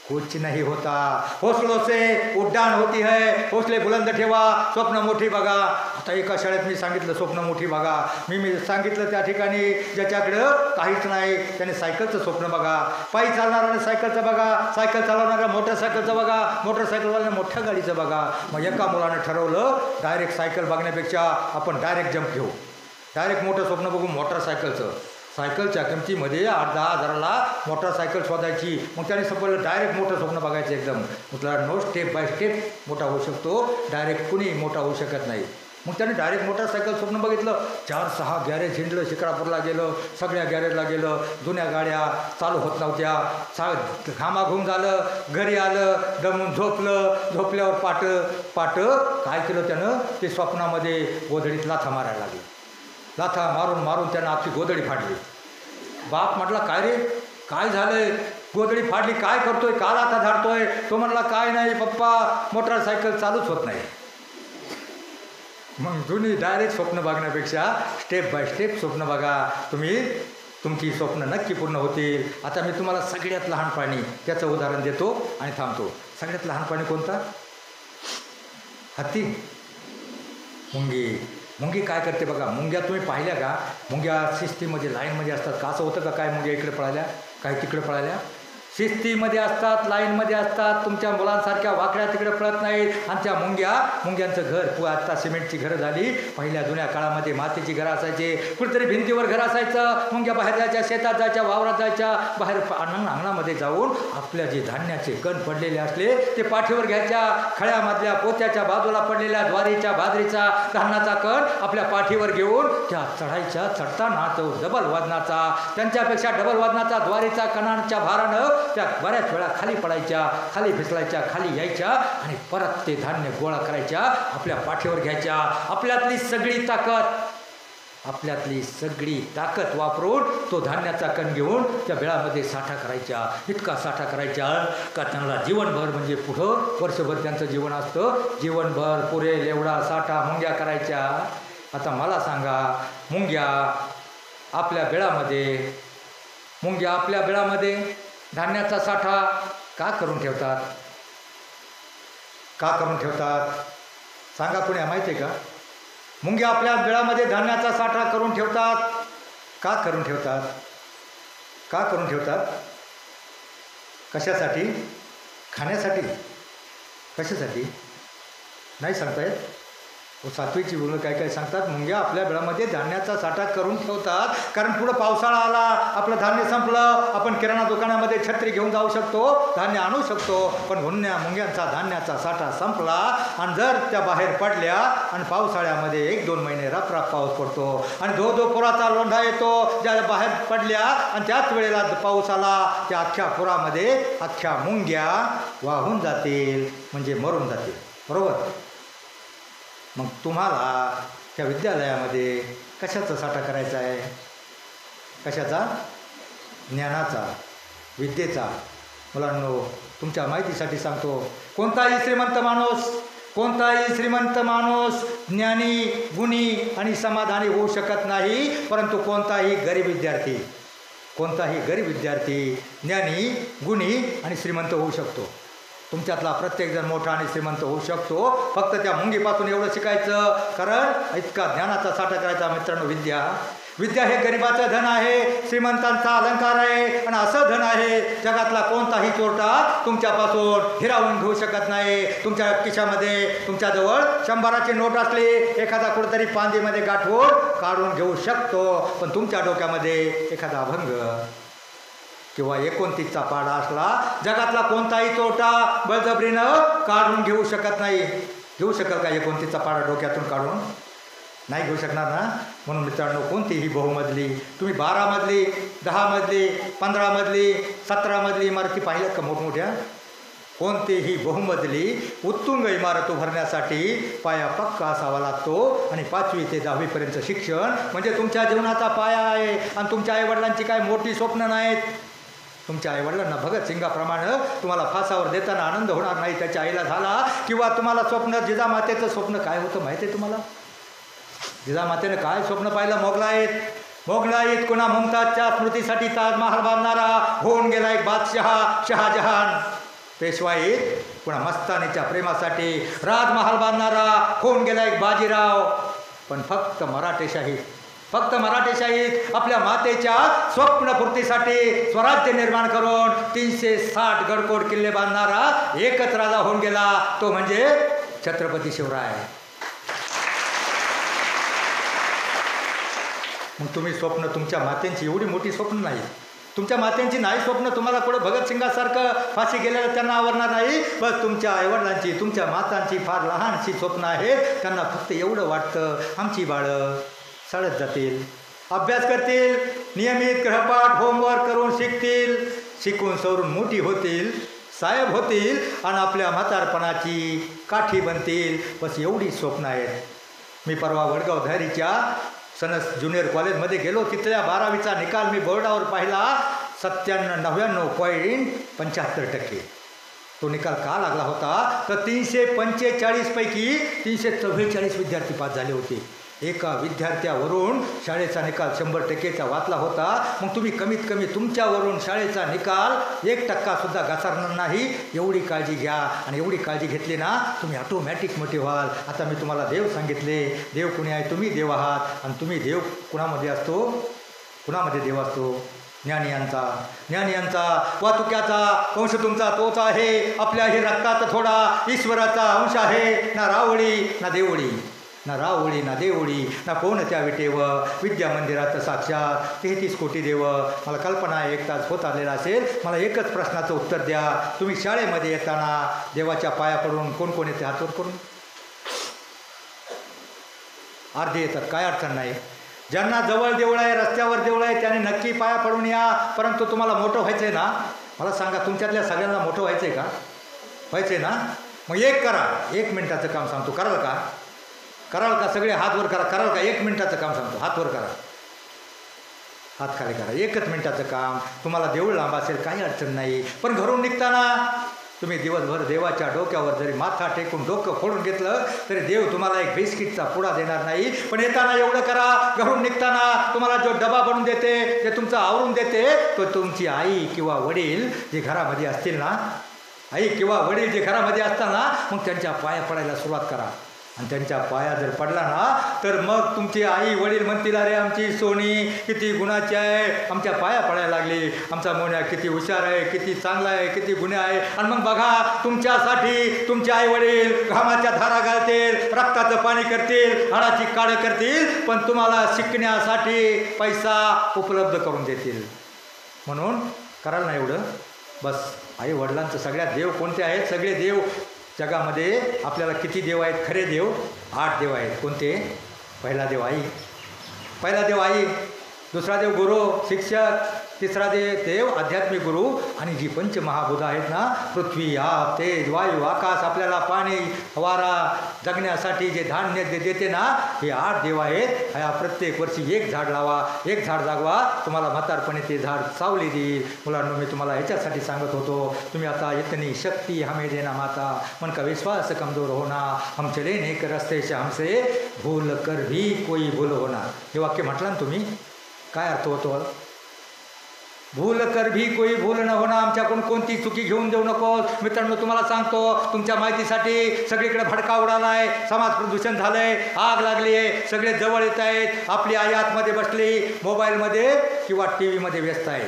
कुछ नहीं होता, हौसलों से उड्डाण होती है. हौसले बुलंद ठेवा, स्वप्न मोठी बघा. आता एका शाळेत मी सांगितलं स्वप्न मोठी बघा. मी सांगितलं त्या ठिकाणी ज्याच्याकडं काहीच नाही त्याने सायकलचं स्वप्न बघा. पायी चालणाऱ्याने सायकलचं बघा, सायकल चालवणाऱ्या मोटरसायकलचं बघा, मोटरसायकलवाल्याने मोठ्या गाडीचं बघा. मग एका मुलाने ठरवलं डायरेक्ट सायकल बघण्यापेक्षा आपण डायरेक्ट जंप घेऊ, डायरेक्ट मोठं स्वप्न बघू मोटरसायकलचं. सायकलच्या किमतीमध्ये 8-10 हजाराला मोटरसायकल शोधायची. मग त्याने सगळं डायरेक्ट मोठं स्वप्न बघायचं एकदम. म्हटलं नो, स्टेप बाय स्टेप मोठा होऊ शकतो, डायरेक्ट कुणी मोठा होऊ शकत नाही. मग त्याने डायरेक्ट मोटरसायकल स्वप्न बघितलं. 4-6 गॅरेज हिंडलं, शिक्रापूरला गेलं, सगळ्या गॅरेजला गेलं. जुन्या गाड्या चालू होत नव्हत्या. घामाघूम झालं, घरी आलं, दमून झोपल्यावर पाट काय केलं त्यानं, ते स्वप्नामध्ये गोधडीत लाथा मारायला लागली. लाथा मारून त्यानं आपली गोधडी फाडली. बाप म्हटला काय रे, काय झालंय? गोधडी फाडली, काय करतोय, का लाथा झाडतोय? तो म्हणला काय नाही पप्पा, मोटरसायकल चालूच होत नाही. मग जुनी डायरेक्ट स्वप्न बघण्यापेक्षा स्टेप बाय स्टेप स्वप्न बघा. तुमची स्वप्न नक्की पूर्ण होतील. आता मी तुम्हाला सगळ्यात लहान प्राणी त्याचं उदाहरण देतो आणि थांबतो. सगळ्यात लहान प्राणी कोणता? हत्ती. मुंगी काय करते बघा. मुंग्या तुम्ही पाहिल्या का? मुंग्या शिस्तीमध्ये लाईनमध्ये असतात का? असं होतं का काय मुंग्या इकडे पळाल्या, काय तिकडे पळाल्या? शिस्तीमध्ये असतात, लाईनमध्ये असतात, तुमच्या मुलांसारख्या वाकड्या तिकडे पळत नाहीत. आणि त्या मुंग्यांचं घर आता सिमेंटची घरं झाली. पहिल्या जुन्या काळामध्ये मातीची घरं असायची, कुठेतरी भिंतीवर घर असायचं. मुंग्या बाहेर जायच्या, शेतात जायच्या, वावरात जायच्या, बाहेर अंगणामध्ये जाऊन आपल्या जे धान्याचे कण पडलेले असले ते पाठीवर घ्यायच्या. खळ्यामधल्या पोत्याच्या बाजूला पडलेल्या ज्वारीच्या, बाजरीचा, धान्याचा कण आपल्या पाठीवर घेऊन त्या चढायच्या. चढताना तो डबल वजनाचा, त्यांच्यापेक्षा डबल वजनाचा ज्वारीचा कणांच्या भारानं त्या बऱ्याच वेळा खाली पडायच्या, खाली फिसलायच्या, खाली यायच्या आणि परत ते धान्य गोळा करायच्या, आपल्या पाठीवर घ्यायच्या. आपल्यातली सगळी ताकद वापरून तो धान्याचा कण घेऊन त्या बेळामध्ये साठा करायच्या. इतका साठा करायच्या का त्यांना जीवनभर, म्हणजे पुढं वर्षभर त्यांचं जीवन असतं, जीवनभर पुरेल एवढा साठा मुंग्या करायच्या. आता मला सांगा, मुंग्या आपल्या बेळामध्ये धान्याचा साठा का करून ठेवतात? सांगा, कोणी माहिती आहे का? मुंग्या आपल्या बेळामध्ये धान्याचा साठा करून ठेवतात. का करून ठेवतात? कशासाठी? खाण्यासाठी? कशासाठी नाही सांगता येत. सातवीची मुलं काय सांगतात, मुंग्या आपल्या बेळामध्ये धान्याचा साठा करून ठेवतात कारण पुढं पावसाळा आला, आपलं धान्य संपलं, आपण किराणा दुकानामध्ये छत्री घेऊन जाऊ शकतो, धान्य आणू शकतो. पण मुंग्यांचा धान्याचा साठा संपला आणि जर त्या बाहेर पडल्या आणि पावसाळ्यामध्ये 1-2 महिने रापराप पाऊस पडतो आणि धो पुराचा लोंढा येतो, ज्या बाहेर पडल्या आणि त्याच वेळेला पाऊस आला, त्या अख्ख्या पुरामध्ये अख्ख्या मुंग्या वाहून जातील, म्हणजे मरून जातील. बरोबर? मग तुम्हाला त्या विद्यालयामध्ये कशाचा साठा करायचा आहे? कशाचा? ज्ञानाचा, विद्येचा. मुलांनो, तुमच्या माहितीसाठी सांगतो, कोणताही श्रीमंत माणूस ज्ञानी, गुणी आणि समाधानी होऊ शकत नाही. परंतु कोणताही गरीब विद्यार्थी ज्ञानी, गुणी आणि श्रीमंत होऊ शकतो. तुमच्यातला प्रत्येकजण मोठा आणि श्रीमंत होऊ शकतो. फक्त त्या मुंगीपासून एवढं शिकायचं, कारण इतका ज्ञानाचा साठा करायचा. मित्रांनो, विद्या हे गरिबाचं धन आहे, श्रीमंतांचा अलंकार आहे. आणि असं धन आहे, जगातला कोणताही चोरटा तुमच्यापासून हिरावून घेऊ शकत नाही. तुमच्या खिशामध्ये तुमच्याजवळ 100ची नोट असली, एखादा कुठेतरी पांदीमध्ये गाठवून काढून घेऊ शकतो. पण तुमच्या डोक्यामध्ये एखादा अभंग किंवा 29चा पाडा असला, जगातला कोणताही चोरटा बळजबरीनं काढून घेऊ शकत नाही. घेऊ शकेल का 29चा पाडा डोक्यातून काढून? नाही घेऊ शकणार ना. म्हणून मित्रांनो, कोणतीही बहुमजली, तुम्ही 12 मजली, 10 मजली, 15 मजली, 17 मजली इमारती पाहिल्यात का मोठमोठ्या? कोणतीही बहुमजली उत्तुंग इमारत उभारण्यासाठी पाया पक्का असावा लागतो. आणि 5वी ते 10वीपर्यंत शिक्षण म्हणजे तुमच्या जीवनाचा पाया आहे. आणि तुमच्या आईवडिलांची काय मोठी स्वप्न नाहीत. तुमच्या आईवडिलांना भगतसिंगाप्रमाणे तुम्हाला फासावर देताना आनंद होणार नाही, त्याच्या आईला झाला. किंवा तुम्हाला स्वप्न, जिजामातेचं स्वप्न काय होतं माहिती आहे तुम्हाला? जिजामातेनं काय स्वप्न पाहिलं? मोगलाईत कुणा मुमताजच्या स्मृतीसाठी ताजमहाल बांधणारा होऊन गेला एक बादशहा शहाजहान. पेशवाईत कुणा मस्तानीच्या प्रेमासाठी राजमहाल बांधणारा होऊन गेला एक बाजीराव. पण फक्त मराठेशाहीत आपल्या मातेच्या स्वप्नपूर्तीसाठी स्वराज्य निर्माण करून 360 गडकोट किल्ले बांधणारा एकच राजा होऊन गेला, तो म्हणजे छत्रपती शिवराय. मग तुम्ही स्वप्न, तुमच्या मातेंची एवढी मोठी स्वप्न नाही, तुमच्या मातेंची नाही स्वप्न, तुम्हाला कुठं भगतसिंगासारखं फाशी गेलेलं त्यांना आवडणार नाही. बस तुमच्या आईवडिलांची, तुमच्या मातांची फार लहानशी स्वप्न आहेत. त्यांना फक्त एवढं वाटतं, आमची बाळं शाळेत जातील, अभ्यास करतील, नियमित गृहपाठ होमवर्क करून शिकून सवरून मोठी होतील, साहेब होतील आणि आपल्या म्हातारपणाची काठी बनतील. बस एवढी स्वप्न आहेत. मी परवा वडगाव धारीच्या सनस ज्युनियर कॉलेजमध्ये गेलो. तिथल्या 12वीचा निकाल मी बोर्डावर पाहिला, 99.75%. तो निकाल का लागला होता तर 345 पैकी 344 विद्यार्थी पास झाले होते. एका विद्यार्थ्यावरून शाळेचा निकाल 100%चा वाचला होता. मग तुम्ही कमीत कमी तुमच्यावरून शाळेचा निकाल 1%सुद्धा घसरणार नाही, एवढी काळजी घ्या. आणि एवढी काळजी घेतली ना, तुम्ही ऑटोमॅटिक मोठे व्हाल. आता मी तुम्हाला देव सांगितले. देव कुणी आहे? तुम्ही देव आहात. आणि तुम्ही देव कुणामध्ये असतो? ज्ञानियांचा वातुक्याचा अंश तुमचा तोच आहे. आपल्या हे रक्तात थोडा ईश्वराचा अंश आहे. ना रावळी ना देवळी, ना रावळी ना देवळी, ना कोणत्या विटेव विद्या मंदिरात साक्षात 33 कोटी देव. मला कल्पना आहे 1 तास होत आलेला असेल. मला एकच प्रश्नाचं उत्तर द्या. तुम्ही शाळेमध्ये येताना देवाच्या पाया पडून कोण येते हातवर करून? अर्धे येतात, काय अडचण नाही. ज्यांना जवळ देऊळ आहे, रस्त्यावर देऊळ आहे, त्याने नक्की पाया पडून या. परंतु तुम्हाला मोठं व्हायचं आहे ना, मला सांगा, तुमच्यातल्या सगळ्यांना मोठं व्हायचं आहे का? व्हायचं आहे ना? मग एक करा, 1 मिनिटाचं काम सांगतो, कराल का? कराल का? सगळे हात वर करा. कराल का? 1 मिनिटाचं काम सांगतो, हात वर करा, हात खाली करा. 1च मिनिटाचं काम. तुम्हाला देऊळ लांब असेल काही अडचण नाही, पण घरून निघताना तुम्ही दिवसभर देवाच्या डोक्यावर जरी माथा टेकून डोकं फोडून घेतलं तरी देव तुम्हाला एक बिस्किटचा पुडा देणार नाही. पण येताना एवढं करा, घरून निघताना तुम्हाला जो डबा बनवून देते, जे तुमचं आवरून देते, तो तुमची आई किंवा वडील जे घरामध्ये असतील ना, आई किंवा वडील जे घरामध्ये असताना, मग त्यांच्या पाया पडायला सुरुवात करा. आणि त्यांच्या पाया जर पडला ना, तर मग तुमची आई वडील म्हणतील, अरे आमची सोनी किती गुणाची आहे, आमच्या पाया पडायला लागली, आमचा मोन्या किती हुशार आहे, किती चांगला आहे, किती गुन्हे आहे. आणि मग बघा, तुमच्यासाठी तुमचे आई वडील घामाच्या धारा घालतील, रक्ताचं पाणी करतील, हाडाची काढं करतील, पण तुम्हाला शिकण्यासाठी पैसा उपलब्ध करून देतील. म्हणून कराल ना एवढं बस. आई वडिलांचं सगळ्यात देव कोणते आहेत? सगळे देव जगामध्ये आपल्याला किती देव आहेत? खरे देव 8 देव आहेत. कोणते? पहिला देव आई, दुसरा देव गुरु शिक्षक, तिसरा देव आध्यात्मिक गुरु, आणि जी पंचमहाभूतं आहेत ना, पृथ्वी आप तेज वायू आकाश, आपल्याला पाणी वारा जगण्यासाठी जे धान्य देते ना, हे 8 देव आहेत. ह्या प्रत्येक वर्षी 1 झाड लावा, 1 झाड जागवा, तुम्हाला म्हातारपणी ते झाड सावली देईल. मुलांनो, मी तुम्हाला ह्याच्यासाठी सांगत होतो, तुम्ही आता इतनी शक्ती हमें देना माता, मन का विश्वास कमजोर होना, हम चले नेक रस्ते से हमसे भूल कर भी कोई भूल होना. हे वाक्य म्हटलं ना तुम्ही, काय अर्थ होतो? भूल कर भी कोई भूल न होणं, आमच्याकडून कोणती चुकी घेऊन देऊ नकोस. मित्रांनो, तुम्हाला सांगतो, तुमच्या माहितीसाठी सगळीकडे भडका उडाला आहे, समाज प्रदूषण झालं आहे, आग लागली आहे, सगळे जवळ येत आहेत. आपली आई आतमध्ये बसली मोबाईलमध्ये किंवा टी व्हीमध्ये व्यस्त आहे.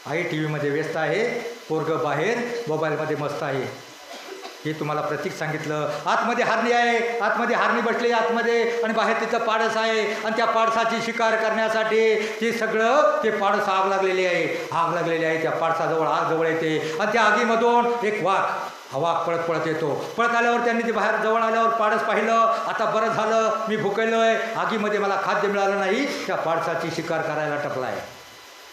आई टी व्हीमध्ये व्यस्त आहे, पोरगं बाहेर मोबाईलमध्ये मस्त आहे. हे तुम्हाला प्रतीक सांगितलं. आतमध्ये हारणी आहे, आतमध्ये हारणी बसली आतमध्ये, आणि बाहेर तिथं पाडस आहे, आणि त्या पाडसाची शिकार करण्यासाठी ते सगळं ते पाडस आग लागलेली आहे. त्या पाडसाजवळ आग जवळ येते, आणि त्या आगीमधून एक वाघ पळत येतो. पळत आल्यावर त्यांनी ते बाहेर जवळ आल्यावर पाडस पाहिलं. आता बरं झालं, मी भुकेलो आहे, आगीमध्ये मला खाद्य मिळालं नाही. त्या पाडसाची शिकार करायला टपला आहे.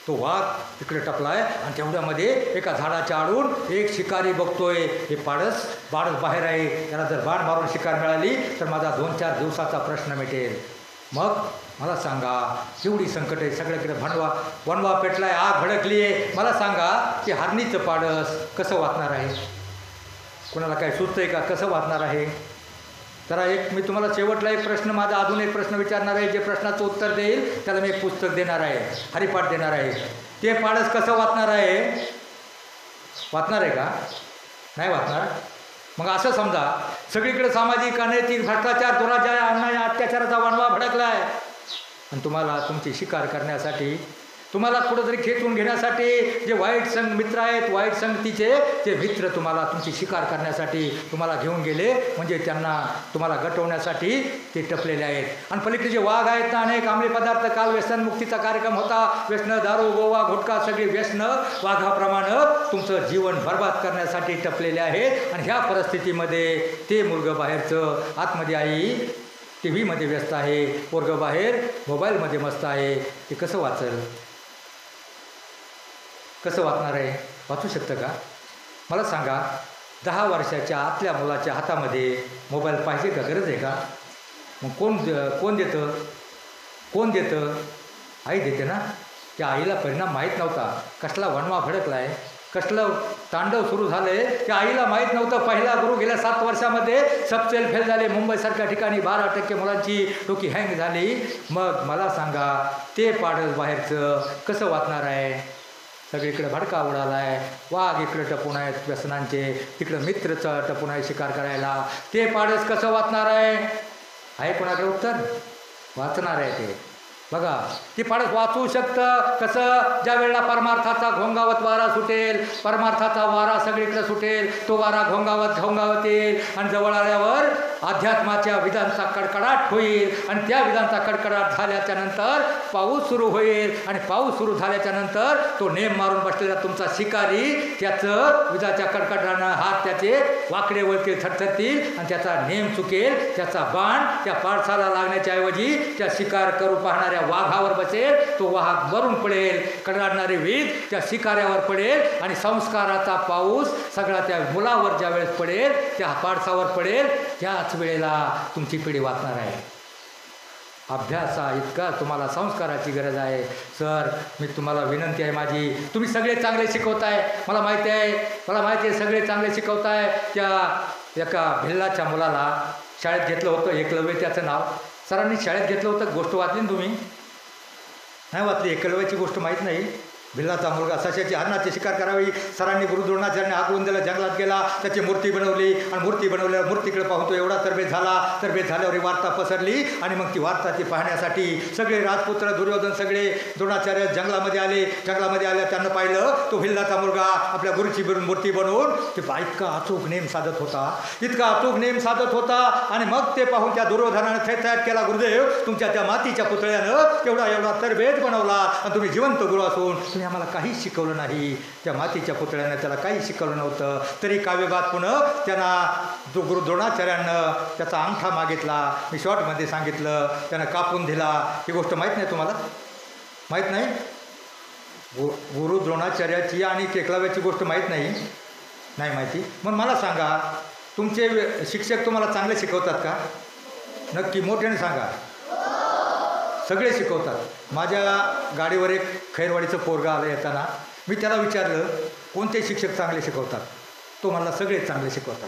तो वाघ तिकडे टपलाय, आणि तेवढ्यामध्ये एका झाडाच्या आडून एक शिकारी बघतोय. हे पाडस बाहेर आहे, त्याला जर बाण मारून शिकार मिळाली तर माझा 2-4 दिवसाचा प्रश्न मिटेल. मग मला सांगा, एवढी संकट आहे, सगळीकडे वणवा पेटलाय, आग भडकली आहे. मला सांगा, की हरणीचं पाडस कसं वाचणार आहे? कोणाला काय सुचतंय का कसं वाचणार आहे? तर मी तुम्हाला शेवटला एक प्रश्न, माझा अजून एक प्रश्न विचारणार आहे. जे प्रश्नाचं उत्तर देईल त्याला मी एक पुस्तक देणार आहे, हरिपाठ देणार आहे. ते पाडस कसं वाचणार आहे? वाचणार आहे का? नाही वाचणार. मग असं समजा, सगळीकडे सामाजिक अनैतिक भ्रष्टाचार, दुराचार, अन्याय, अत्याचाराचा वणवा भडकला आहे, आणि तुम्हाला तुमची शिकार करण्यासाठी, तुम्हाला कुठंतरी खेचून घेण्यासाठी जे वाईट मित्र आहेत, वाईट संगतीचे ते मित्र तुम्हाला तुमची शिकार करण्यासाठी तुम्हाला घेऊन गेले, म्हणजे त्यांना तुम्हाला गटवण्यासाठी ते टपलेले आहेत. आणि पलीकडे जे वाघ आहेत ना, अनेक अंमली पदार्थ, काल व्यसनमुक्तीचा कार्यक्रम होता, व्यसन, दारू, गोवा, गुटखा, सगळी व्यसनं वाघाप्रमाणे तुमचं जीवन बर्बाद करण्यासाठी टपलेले आहेत. आणि ह्या परिस्थितीमध्ये ते मुलगं बाहेरचं, आतमध्ये आई टी व्हीमध्ये व्यस्त आहे, पोरगं बाहेर मोबाईलमध्ये मस्त आहे. ते कसं वाचेल? कसं वाचणार आहे? वाचू शकतं का? मला सांगा, 10 वर्षाच्या आतल्या मुलाच्या हातामध्ये मोबाईल पाहिजे का? गरज आहे का? मग कोण देतं? आई देते ना. त्या आईला परिणाम माहीत नव्हता, कसला वणवा भडकला आहे, कसलं तांडव सुरू झालं आहे, त्या आईला माहीत नव्हतं. पहिला गुरु गेल्या 7 वर्षामध्ये सबसेल फेल झाले. मुंबईसारख्या ठिकाणी 12% मुलांची डोकी हँग झाली. मग मला सांगा, ते पाडस बाहेरचं कसं वाचणार आहे? सगळीकडे भडका उडाला आहे, वाघ इकडे टपून आहेत व्यसनांचे, तिकडं मित्रचं टपून आहे शिकार करायला. ते पाडस कसं वाचणार आहे? कोणाकडे उत्तर? वाचणार आहे ते. बघा ती फारच वाचू शकतं कसं, ज्या वेळेला परमार्थाचा घोंगावत वारा सुटेल, परमार्थाचा वारा सगळीकडे सुटेल, तो वारा घोंगावत येईल आणि जवळ आल्यावर अध्यात्माच्या विधांचा कडकडाट होईल आणि त्या विधांचा कडकडाट झाल्याच्या नंतर पाऊस सुरू होईल आणि पाऊस सुरू झाल्याच्या नंतर तो नेम मारून बसलेला तुमचा शिकारी त्याचं विजाच्या कडकडाटानं हात त्याचे वाकडे वळतील, थरथरतील आणि त्याचा नेम चुकेल, त्याचा बाण त्या पाडसाला लागण्याच्या ऐवजी त्या शिकार करू पाहणाऱ्या वाघावर बसेल, तो वाघ मरून पडेल, कडाडणारी वीज त्या शिकाऱ्यावर पडेल आणि संस्काराचा पाऊस सगळा त्या मुलावर ज्या वेळेस पडेल, त्या पाडसावर पडेल, त्याच वेळेला तुमची पिढी वाचणार आहे. अभ्यासा इतका तुम्हाला संस्काराची गरज आहे. सर मी तुम्हाला विनंती आहे माझी, तुम्ही सगळे चांगले शिकवताय, मला माहिती आहे सगळे चांगले शिकवताय. त्या एका भिल्लाच्या मुलाला शाळेत घेतलं होतं, एकलव्य त्याचं नाव. सरांनी शाळेत घेतलं होतं, गोष्ट वाचली ना तुम्ही? नाही वाचली, एकलव्याची गोष्ट माहीत नाही. भिल्लाचा मुलगा सशाची हरणाची शिकार करावी, सरांनी गुरुद्रोणाचार्यांनी हाकवून दिला, जंगलात गेला, त्याची मूर्ती बनवली आणि मूर्ती बनवल्यावर मूर्तीकडे पाहून तो एवढा तरबेज झाल्यावर ही वार्ता पसरली आणि मग ती वार्ता ती पाहण्यासाठी सगळे राजपुत्र दुर्योधन सगळे द्रोणाचार्य जंगलामध्ये आल्या. त्यांना पाहिलं तो भिल्लाचा मुलगा आपल्या गुरुची मूर्ती बनवून ते इतका अचूक नेम साधत होता आणि मग ते पाहून त्या दुर्योधनानं थैथयाट केला, गुरुदेव तुमच्या त्या मातीच्या पुतळ्यानं एवढा तरबेज बनवला आणि तुम्ही जिवंत गुरु असून आम्हाला काहीच शिकवलं नाही. त्या मातीच्या पुतळ्यानं त्याला काही शिकवलं नव्हतं. तरी काव्यभात पुन्हा त्यांना गुरु द्रोणाचार्यांनं त्याचा अंगठा मागितला. मी शॉर्टमध्ये सांगितलं, त्यानं कापून दिला. ही गोष्ट माहीत नाही तुम्हाला? माहीत नाही? गुरु द्रोणाचार्याची आणि एकलव्याची गोष्ट माहीत नाही माहिती? मग मला सांगा, तुमचे शिक्षक तुम्हाला चांगले शिकवतात का? नक्की मोठ्याने सांगा. सगळे शिकवतात. माझ्या गाडीवर एक खैरवाडीचं पोरगा आलं येताना, मी त्याला विचारलं कोणते शिक्षक चांगले शिकवतात? तो म्हणला सगळेच चांगले शिकवतात.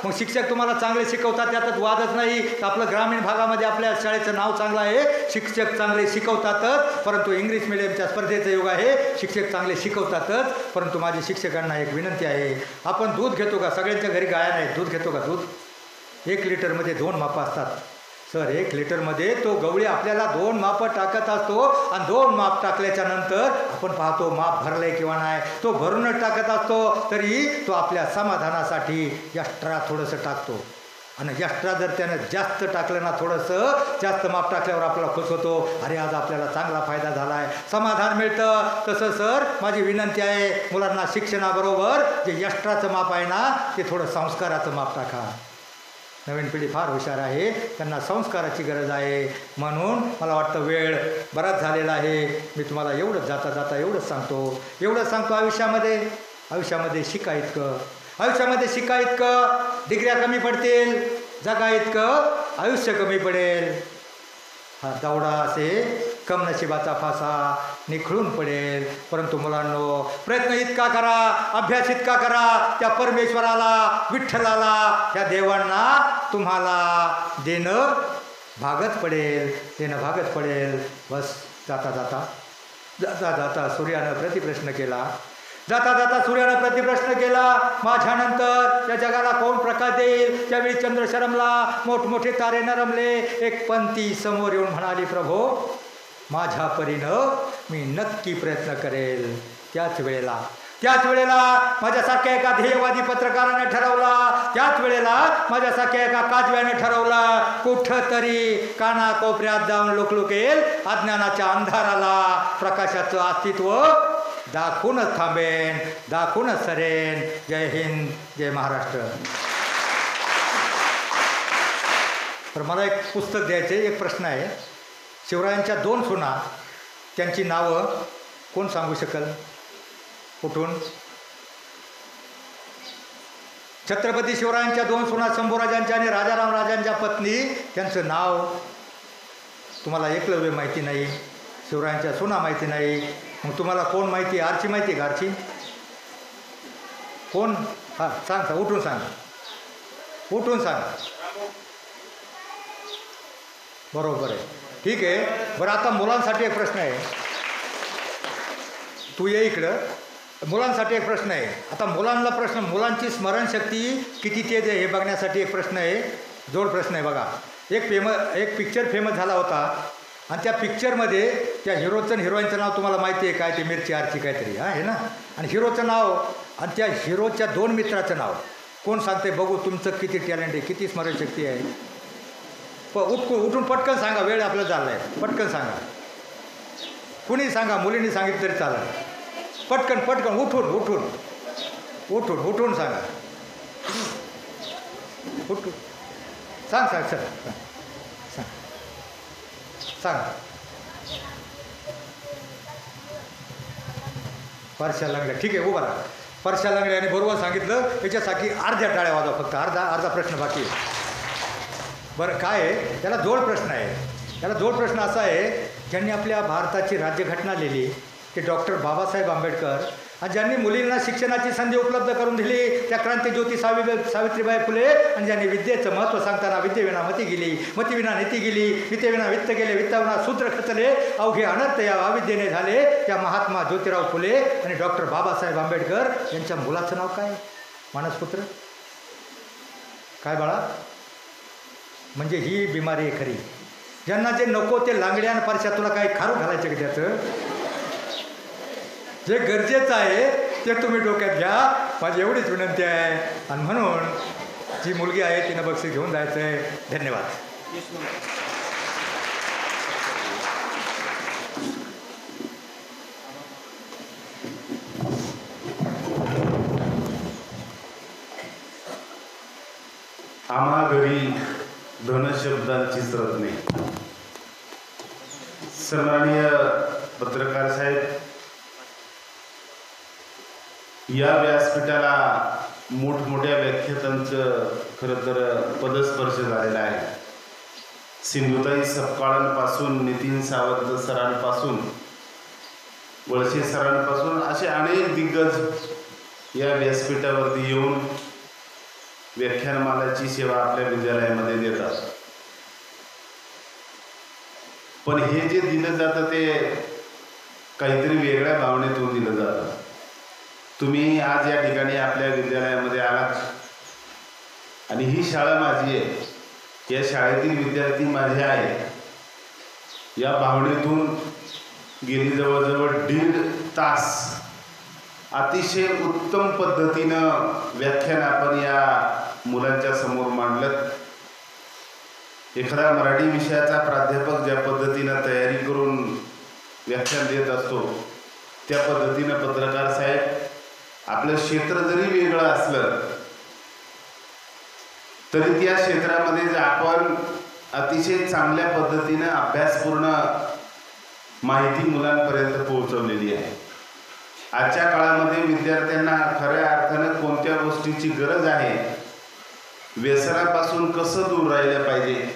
मग शिक्षक तुम्हाला चांगले शिकवतात त्यातच वादच नाही. आपलं ग्रामीण भागामध्ये आपल्या शाळेचं नाव चांगलं आहे, शिक्षक चांगले शिकवतातच. परंतु इंग्लिश मिडियमच्या स्पर्धेचं युग आहे, शिक्षक चांगले शिकवतातच. परंतु माझी शिक्षकांना एक विनंती आहे, आपण दूध घेतो का? सगळ्यांच्या घरी गाया नाही, दूध घेतो का? दूध 1 लिटरमध्ये 2 मापं असतात. सर 1 लिटरमध्ये तो गवळी आपल्याला 2 मापं टाकत असतो आणि 2 माप टाकल्याच्या नंतर आपण पाहतो माप भरलंय किंवा नाही. तो भरूनच टाकत असतो, तरी तो आपल्या समाधानासाठी एक्स्ट्रा थोडंसं टाकतो. आणि एक्स्ट्रा जर त्यानं जास्त टाकलं ना, थोडंसं जास्त माप टाकल्यावर आपल्याला खुश होतो, अरे आज आपल्याला चांगला फायदा झाला आहे, समाधान मिळतं. तसं सर माझी विनंती आहे, मुलांना शिक्षणाबरोबर जे एक्स्ट्राचं माप आहे ना, ते थोडं संस्काराचं माप टाका. नवीन पिढी फार हुशार आहे, त्यांना संस्काराची गरज आहे. म्हणून मला वाटतं वेळ बराच झालेला आहे. मी तुम्हाला एवढंच जाता एवढंच सांगतो, आयुष्यामध्ये शिका इतकं डिग्र्या कमी पडतील, जगा इतकं आयुष्य कमी पडेल. हा दौडा असे कम नशिबाचा फासा निखळून पडेल. परंतु मुलांनो, प्रयत्न इतका करा, अभ्यास इतका करा, त्या परमेश्वराला, विठ्ठलाला, त्या देवांना तुम्हाला देणं भागच पडेल. बस जाता जाता सूर्यानं प्रतिप्रश्न केला, माझ्यानंतर या जगाला कोण प्रकाश देईल? त्यावेळी चंद्र शरमला, मोठमोठे तारे नरमले. एक पंथी समोर येऊन म्हणाली, प्रभो माझ्या परीनं मी नक्की प्रयत्न करेल. त्याच वेळेला माझ्यासारख्या एका ध्येयवादी पत्रकाराने ठरवला, त्याच वेळेला माझ्यासारख्या एका काजव्याने ठरवला, कुठंतरी कानाकोपऱ्यात जाऊन लुकलुकेल, अज्ञानाच्या अंधाराला प्रकाशाचं अस्तित्व दाखवूनच थांबेन, दाखवूनच सरेन. जय हिंद, जय महाराष्ट्र. तर मला एक पुस्तक द्यायचे. एक प्रश्न आहे, शिवरायांच्या 2 सुना, त्यांची नावं कोण सांगू शकेल? कुठून? छत्रपती शिवरायांच्या 2 सुना, शंभूराजांच्या आणि राजाराम राजांच्या पत्नी, त्यांचं नाव तुम्हाला एकलव्य माहिती नाही, शिवरायांच्या सुना माहिती नाही. मग तुम्हाला कोण माहिती? आरची माहिती का? आरची कोण? हां सांग, उठून सांग. बरोबर आहे, ठीक आहे. बरं आता मुलांसाठी एक प्रश्न आहे, तू ये इकडं. मुलांसाठी एक प्रश्न आहे. आता मुलांची स्मरणशक्ती किती तेज आहे हे बघण्यासाठी एक प्रश्न आहे, जोड प्रश्न आहे बघा. एक पिक्चर फेमस झाला होता आणि त्या पिक्चरमध्ये त्या हिरोचं आणि हिरोईनचं नाव तुम्हाला माहिती आहे काय, ते मिरची आरची काहीतरी आहे ना, आणि हिरोचं नाव आणि त्या हिरोच्या 2 मित्राचं नाव कोण सांगते बघू, तुमचं किती टॅलेंट आहे, किती स्मरणशक्ती आहे. उठून पटकन सांगा, वेळ आपल्याला झाला आहे, पटकन सांगा. कुणी सांगा, मुलींनी सांगितलं तरी चालेल. पटकन उठून सांगा. उठून सांग सर सांग. परशा लंगड्या, ठीक आहे, उभा राहा. परशा लंगड्या आणि बरोबर सांगितलं. याच्यासाठी अर्ध्या टाळ्या वाजवा, फक्त अर्धा प्रश्न बाकी आहे. बरं, काय आहे त्याला जोड प्रश्न आहे. त्याला जोड प्रश्न असा आहे, ज्यांनी आपल्या भारताची राज्यघटना लिहिली ते डॉक्टर बाबासाहेब आंबेडकर, आणि ज्यांनी मुलींना शिक्षणाची संधी उपलब्ध करून दिली त्या क्रांतिज्योती सावित्रीबाई फुले, आणि ज्यांनी विद्येचं महत्त्व सांगताना विद्येविना मती गेली, मतीविना नीती गेली, विद्येविना वित्त गेले, वित्ताविना शूद्र खचले, अवघे अनर्थ या अविद्येने झाले, त्या महात्मा ज्योतिराव फुले आणि डॉक्टर बाबासाहेब आंबेडकर यांच्या मुलाचं नाव काय? मानसपुत्र. काय बाळा? म्हणजे ही बिमारी आहे खरी. ज्यांना जे नको ते लांगड्या आणि परशा, तुला काय खारू घालायचं की त्याचं? जे गरजेचं आहे ते तुम्ही डोक्यात घ्या, माझी एवढीच विनंती आहे. आणि म्हणून जी मुलगी आहे तिनं बक्षीस घेऊन जायचं आहे. धन्यवाद. आम्हा घरी धनशब्दांचीच रत्ने. सन्माननीय पत्रकार साहेब, या व्यासपीठाला मोठमोठ्या व्याख्यातांचं खरं तर पदस्पर्श झालेला आहे. सिंधुताई सपकाळांपासून, नितीन सावंत सरांपासून, वळसे सरांपासून असे अनेक दिग्गज या व्यासपीठावरती येऊन व्याख्यानमालाची सेवा आपल्या विद्यालयामध्ये देतात. पण हे जे दिलं जातं ते काहीतरी वेगळ्या भावनेतून दिलं जातं. तुम्ही आज या ठिकाणी आपल्या विद्यालयामध्ये आलात आणि ही शाळा माझी आहे, या शाळेतील विद्यार्थी माझे आहेत, या भावनेतून गेली जवळजवळ 1.5 तास अतिशय उत्तम पद्धतीनं व्याख्यान आपण या मुलांच्या समोर मांडलं. एखादा मराठी विषयाचा प्राध्यापक ज्या पद्धतीनं तयारी करून व्याख्यान देत असतो त्या पद्धतीनं पत्रकार साहेब, आपलं क्षेत्र जरी वेगळं असलं तरी त्या क्षेत्रामध्ये आपण अतिशय चांगल्या पद्धतीनं अभ्यासपूर्ण माहिती मुलांपर्यंत पोहोचवलेली आहे. आजच्या काळामध्ये विद्यार्थ्यांना खऱ्या अर्थानं कोणत्या गोष्टीची गरज आहे, व्यसनापासून कसं दूर राहिलं पाहिजे,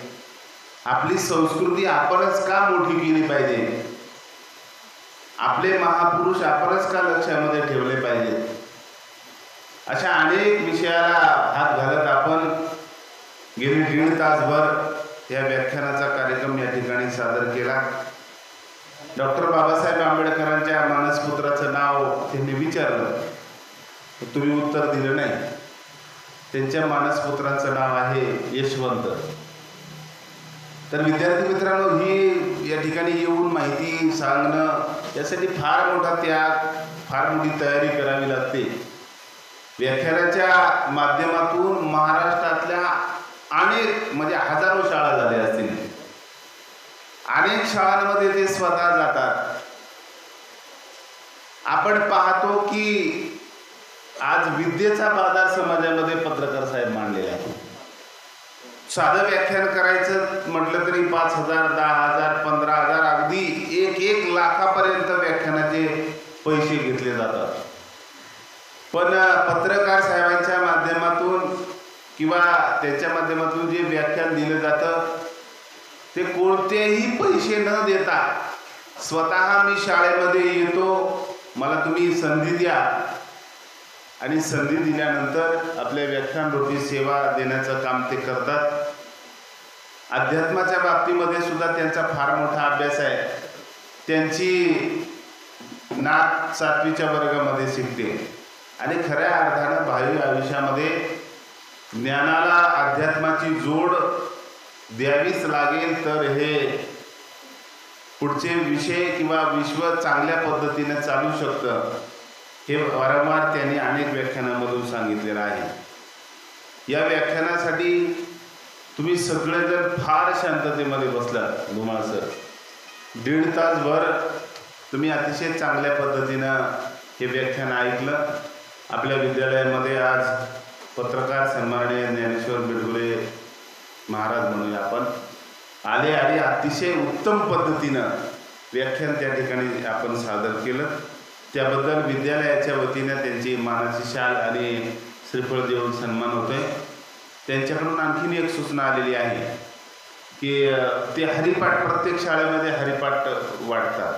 आपली संस्कृती आपणच का मोठी केली पाहिजे, आपले महापुरुष आपणच का लक्षामध्ये ठेवले पाहिजे, अशा अनेक विषयाला हात घालत आपण गेली 1.5 तासभर या व्याख्यानाचा कार्यक्रम या ठिकाणी सादर केला. डॉक्टर बाबासाहेब आंबेडकरांच्या मानसपुत्राचं नाव त्यांनी विचारलं, तुम्ही उत्तर दिलं नाही. त्यांच्या मानसपुत्राचं नाव आहे यशवंत. तर विद्यार्थी मित्रांनो, ही या ठिकाणी येऊन माहिती सांगणं यासाठी फार मोठा त्याग, फार मोठी तयारी करावी लागते. व्याख्यानाच्या माध्यमातून महाराष्ट्रातल्या अनेक म्हणजे हजारो शाळा झाल्या असतील, अनेक शाळांमध्ये ते स्वतः जातात. आपण पाहतो की आज विद्येचा बाजार समाजामध्ये पत्रकार साहेब मांडलेला आहे. साधं व्याख्यान करायचं म्हटलं तरी 5,000, 10,000, 15,000, अगदी 1 लाखापर्यंत व्याख्यानाचे पैसे घेतले जातात. पण पत्रकार साहेबांच्या माध्यमातून किंवा त्याच्या माध्यमातून जे व्याख्यान दिलं जातं ते कोणतेही पैसे न देता स्वतः मी शाळेमध्ये येतो, मला तुम्ही संधी द्या, आणि संधी दिल्यानंतर आपल्या व्याख्यानरूपी सेवा देण्याचं काम ते करतात. अध्यात्माच्या बाबतीमध्ये सुद्धा त्यांचा फार मोठा अभ्यास आहे. त्यांची नात 7वीच्या वर्गामध्ये शिकते आणि खऱ्या अर्थानं भावी आयुष्यामध्ये ज्ञानाला अध्यात्माची जोड द्यावीच लागेल तर हे पुढचे विषय किंवा विश्व चांगल्या पद्धतीने चालू शकतं, हे वारंवार त्यांनी अनेक व्याख्यानामधून सांगितलेलं आहे. या व्याख्यानासाठी तुम्ही सगळेजण फार शांततेमध्ये बसलात. धुमाळ सर 1.5 तासभर तुम्ही अतिशय चांगल्या पद्धतीनं हे व्याख्यान ऐकलं. आपल्या विद्यालयामध्ये आज पत्रकार सन्माननीय ज्ञानेश्वर बिडगुले महाराज म्हणूया आपण आले आणि अतिशय उत्तम पद्धतीनं व्याख्यान त्या ठिकाणी आपण सादर केलं. त्याबद्दल विद्यालयाच्या वतीनं त्यांची मानाची शाल आणि श्रीफळ देऊन सन्मान होतोय. त्यांच्याकडून आणखीन एक सूचना आलेली आहे की ते हरिपाठ प्रत्येक शाळेमध्ये हरिपाठ वाटतात.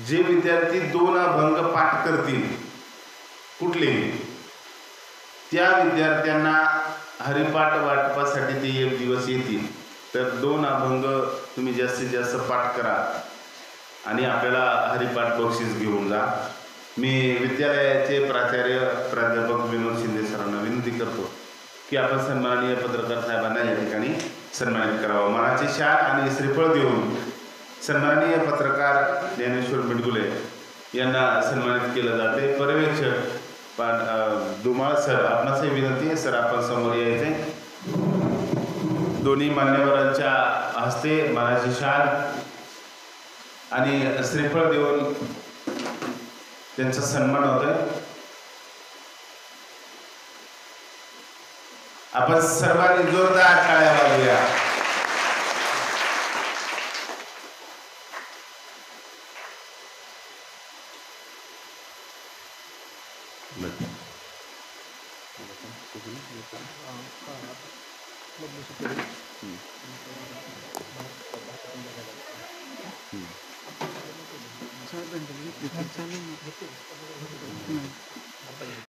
जे विद्यार्थी 2 अभंग पाठ करतील कुठलेही, त्या विद्यार्थ्यांना हरिपाठ वाटपासाठी ते एक दिवस येतील. तर 2 अभंग तुम्ही जास्तीत जास्त पाठ करा आणि आपल्याला हरिपाठ बक्षीस घेऊन जा. मी विद्यालयाचे प्राचार्य प्राध्यापक विनोद शिंदे सरांना विनंती करतो की आपण सन्माननीय पत्रकार साहेबांना या ठिकाणी सन्मानित करावं. मानाची शाल आणि श्रीफळ देऊन सन्माननीय पत्रकार ज्ञानेश्वर बिडगुले यांना सन्मानित केलं जाते. पर्यवेक्षक धुमाळ सर, आपणासही विनंती आहे सर आपण समोर यायचे. दोन्ही मान्यवरांच्या हस्ते मानाची शाल आणि श्रीफळ देऊन त्यांचा सन्मान होतोय. आपण सर्वांनी जोरदार टाळ्या वाजवूया.